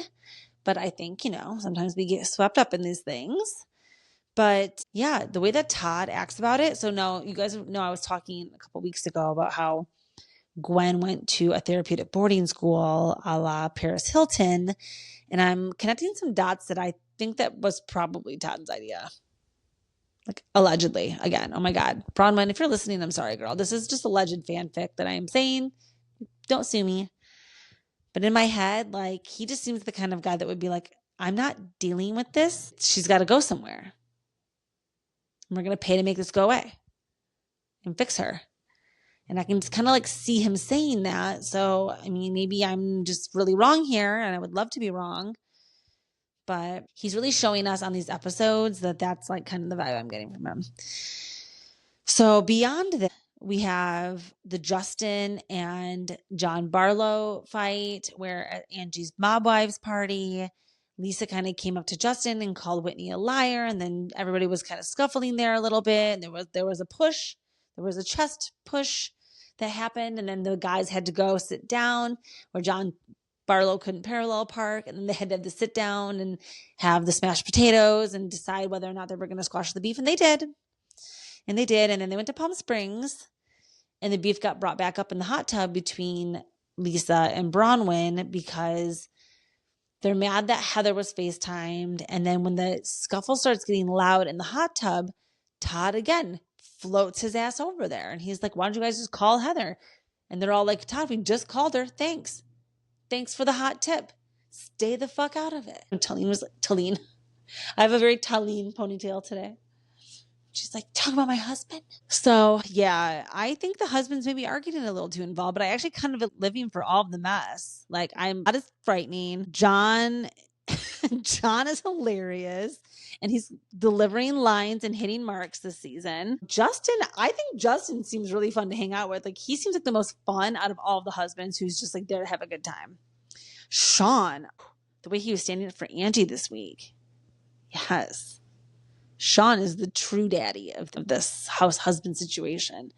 [SPEAKER 1] But I think, sometimes we get swept up in these things. But yeah, the way that Todd acts about it. So no, you guys know I was talking a couple weeks ago about how Gwen went to a therapeutic boarding school a la Paris Hilton. And I'm connecting some dots that I think that was probably Todd's idea. Like allegedly, again, oh my God. Bronwyn, if you're listening, I'm sorry, girl. This is just alleged fanfic that I am saying. Don't sue me. But in my head, like he just seems the kind of guy that would be like, I'm not dealing with this. She's got to go somewhere. We're going to pay to make this go away and fix her. And I can just kind of like see him saying that. So, maybe I'm just really wrong here and I would love to be wrong. But he's really showing us on these episodes that that's like kind of the vibe I'm getting from him. So beyond this, we have the Justin and John Barlow fight where at Angie's Mob Wives party, Lisa kind of came up to Justin and called Whitney a liar. And then everybody was kind of scuffling there a little bit. And there was a push. There was a chest push that happened. And then the guys had to go sit down where John Barlow couldn't parallel park. And then they had to have the sit down and have the smashed potatoes and decide whether or not they were going to squash the beef. And they did. And then they went to Palm Springs and the beef got brought back up in the hot tub between Lisa and Bronwyn because They're mad that Heather was FaceTimed. And then when the scuffle starts getting loud in the hot tub, Todd again floats his ass over there. And he's like, why don't you guys just call Heather? And they're all like, Todd, we just called her. Thanks. Thanks for the hot tip. Stay the fuck out of it. And Talene was like, Talene. I have a very Talene ponytail today. She's like, talk about my husband. So yeah, I think the husbands maybe are getting a little too involved, but I actually kind of living for all of the mess. Like, I'm not as frightening. John is hilarious, and he's delivering lines and hitting marks this season. Justin, I think Justin seems really fun to hang out with. Like, he seems like the most fun out of all of the husbands, who's just like there to have a good time. Sean, the way he was standing up for Angie this week. Yes. Sean is the true daddy of this house husband situation.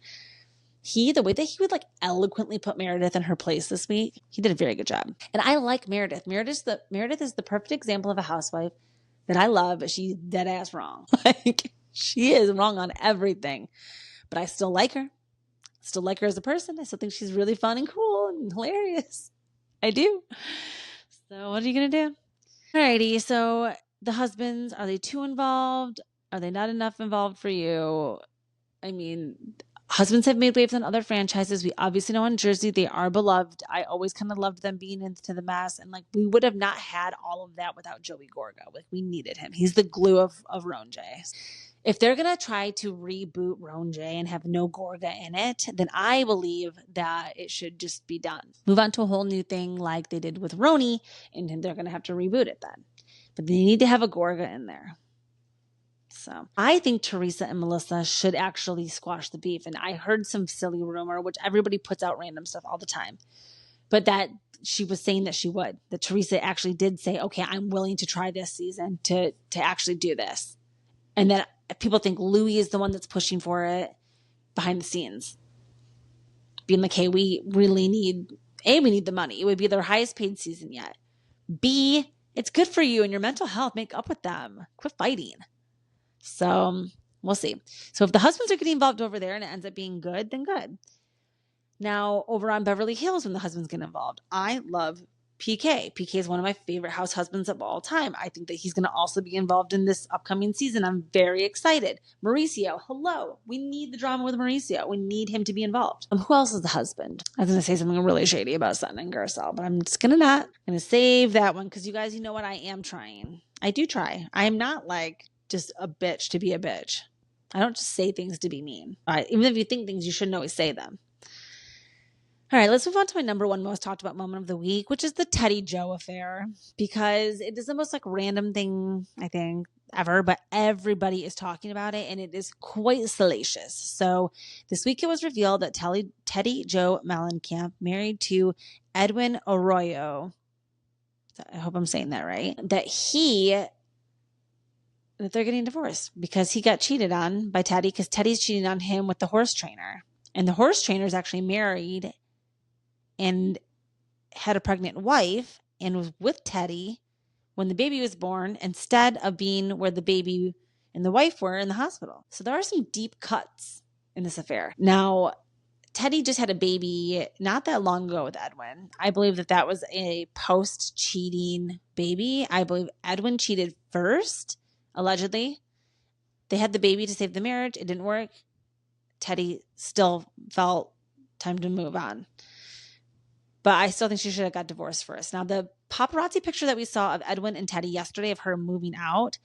[SPEAKER 1] The way that he would like eloquently put Meredith in her place this week, he did a very good job. And I like Meredith. Meredith is the perfect example of a housewife that I love, but she's dead ass wrong. Like, she is wrong on everything. But I still like her. Still like her as a person. I still think she's really fun and cool and hilarious. I do. So what are you gonna do? Alrighty, so the husbands, are they too involved? Are they not enough involved for you? I mean, husbands have made waves on other franchises. We obviously know in Jersey they are beloved. I always kind of loved them being into the mess. And like, we would have not had all of that without Joey Gorga. Like, we needed him. He's the glue of Roan J. If they're going to try to reboot Roan J and have no Gorga in it, then I believe that it should just be done. Move on to a whole new thing like they did with Roni, and they're going to have to reboot it then. But they need to have a Gorga in there. So I think Teresa and Melissa should actually squash the beef. And I heard some silly rumor, which everybody puts out random stuff all the time, but that she was saying that she would. That Teresa actually did say, okay, I'm willing to try this season to actually do this. And that people think Louis is the one that's pushing for it behind the scenes. Being like, hey, we really need, A, we need the money. It would be their highest paid season yet. B, it's good for you and your mental health. Make up with them. Quit fighting. So we'll see. So if the husbands are getting involved over there and it ends up being good, then good. Now, over on Beverly Hills, when the husbands get involved, I love PK. PK is one of my favorite house husbands of all time. I think that he's going to also be involved in this upcoming season. I'm very excited. Mauricio, hello. We need the drama with Mauricio. We need him to be involved. Who else is the husband? I was going to say something really shady about Sutton and Garcelle, but I'm just going to not. I'm going to save that one because you guys, you know what? I am trying. I do try. I am not like just a bitch to be a bitch. I don't just say things to be mean. All right, even if you think things, you shouldn't always say them. All right, let's move on to my number one most talked about moment of the week, which is the Teddy Joe affair, because it is the most like random thing I think ever, but everybody is talking about it and it is quite salacious. So this week it was revealed that Teddy Joe Mellencamp, married to Edwin Arroyo, I hope I'm saying that right, that they're getting divorced because he got cheated on by Teddy, because Teddy's cheating on him with the horse trainer. And the horse trainer is actually married and had a pregnant wife and was with Teddy when the baby was born, instead of being where the baby and the wife were in the hospital. So there are some deep cuts in this affair. Now, Teddy just had a baby not that long ago with Edwin. I believe that was a post-cheating baby. I believe Edwin cheated first, allegedly. They had the baby to save the marriage. It didn't work. Teddy still felt time to move on. But I still think she should have got divorced first. Now, the paparazzi picture that we saw of Edwin and Teddy yesterday of her moving out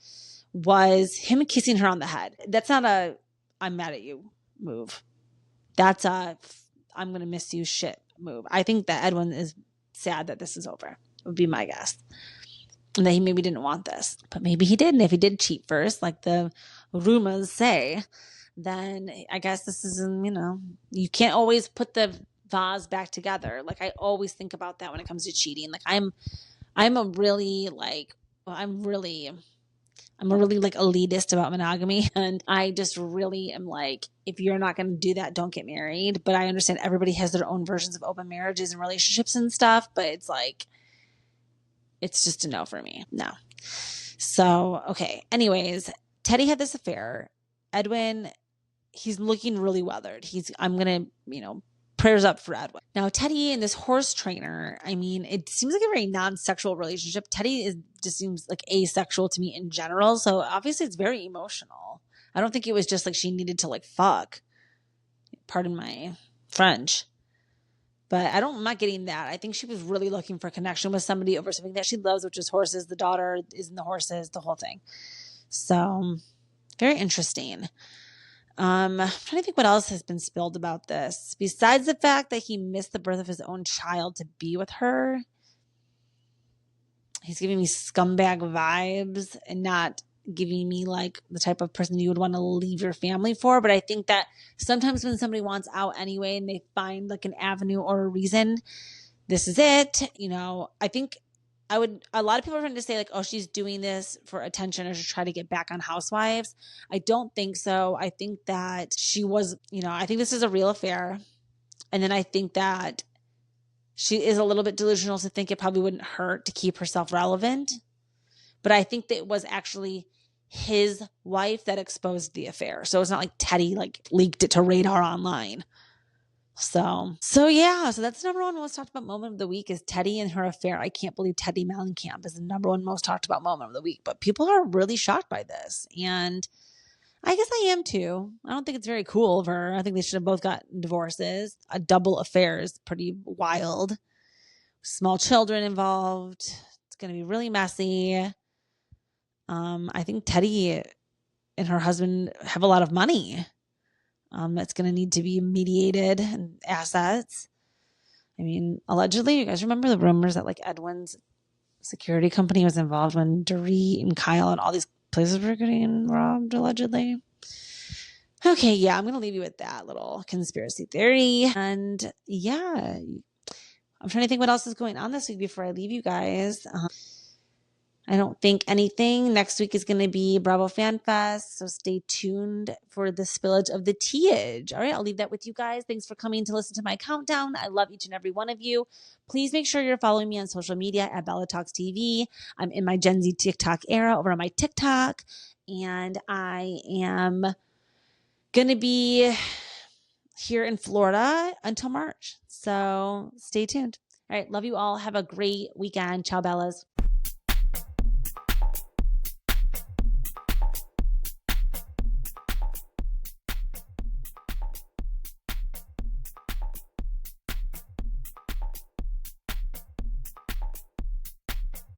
[SPEAKER 1] was him kissing her on the head. That's not a I'm mad at you move. That's a I'm going to miss you shit move. I think that Edwin is sad that this is over, would be my guess. And that he maybe didn't want this. But maybe he did. And if he did cheat first, like the rumors say, then I guess this is, you can't always put the vase back together. Like, I always think about that when it comes to cheating. Like, I'm a really like elitist about monogamy. And I just really am like, if you're not going to do that, don't get married. But I understand everybody has their own versions of open marriages and relationships and stuff. But it's like, it's just a no for me. No. So, okay. Anyways, Teddy had this affair. Edwin, he's looking really weathered. I'm going to, prayers up for Edwin. Now, Teddy and this horse trainer, I mean, it seems like a very non-sexual relationship. Teddy just seems like asexual to me in general. So obviously it's very emotional. I don't think it was just like she needed to like fuck. Pardon my French. But I'm not getting that. I think she was really looking for a connection with somebody over something that she loves, which is horses. The daughter is in the horses, the whole thing. So very interesting. I'm trying to think what else has been spilled about this. Besides the fact that he missed the birth of his own child to be with her, he's giving me scumbag vibes and not giving me like the type of person you would want to leave your family for. But I think that sometimes when somebody wants out anyway and they find like an avenue or a reason, this is it. I think a lot of people are trying to say like, oh, she's doing this for attention or to try to get back on Housewives. I don't think so. I think that she was, I think this is a real affair. And then I think that she is a little bit delusional to think it probably wouldn't hurt to keep herself relevant. But I think that it was actually his wife that exposed the affair. So it's not like Teddy like leaked it to Radar Online. So that's number one most talked about moment of the week is Teddy and her affair. I can't believe Teddy Mellencamp is the number one most talked about moment of the week, but people are really shocked by this. And I guess I am too. I don't think it's very cool of her. I think they should have both gotten divorces. A double affair is pretty wild. Small children involved. It's going to be really messy. I think Teddy and her husband have a lot of money. That's going to need to be mediated and assets. I mean, allegedly, you guys remember the rumors that like Edwin's security company was involved when Dorit and Kyle and all these places were getting robbed, allegedly. Okay, yeah, I'm going to leave you with that little conspiracy theory. And yeah, I'm trying to think what else is going on this week before I leave you guys. I don't think anything. Next week is going to be Bravo Fan Fest, so stay tuned for the spillage of the teage. All right, I'll leave that with you guys. Thanks for coming to listen to my countdown. I love each and every one of you. Please make sure you're following me on social media at Bella Talks TV. I'm in my Gen Z TikTok era over on my TikTok, and I am going to be here in Florida until March, so stay tuned. All right, love you all. Have a great weekend. Ciao, Bellas.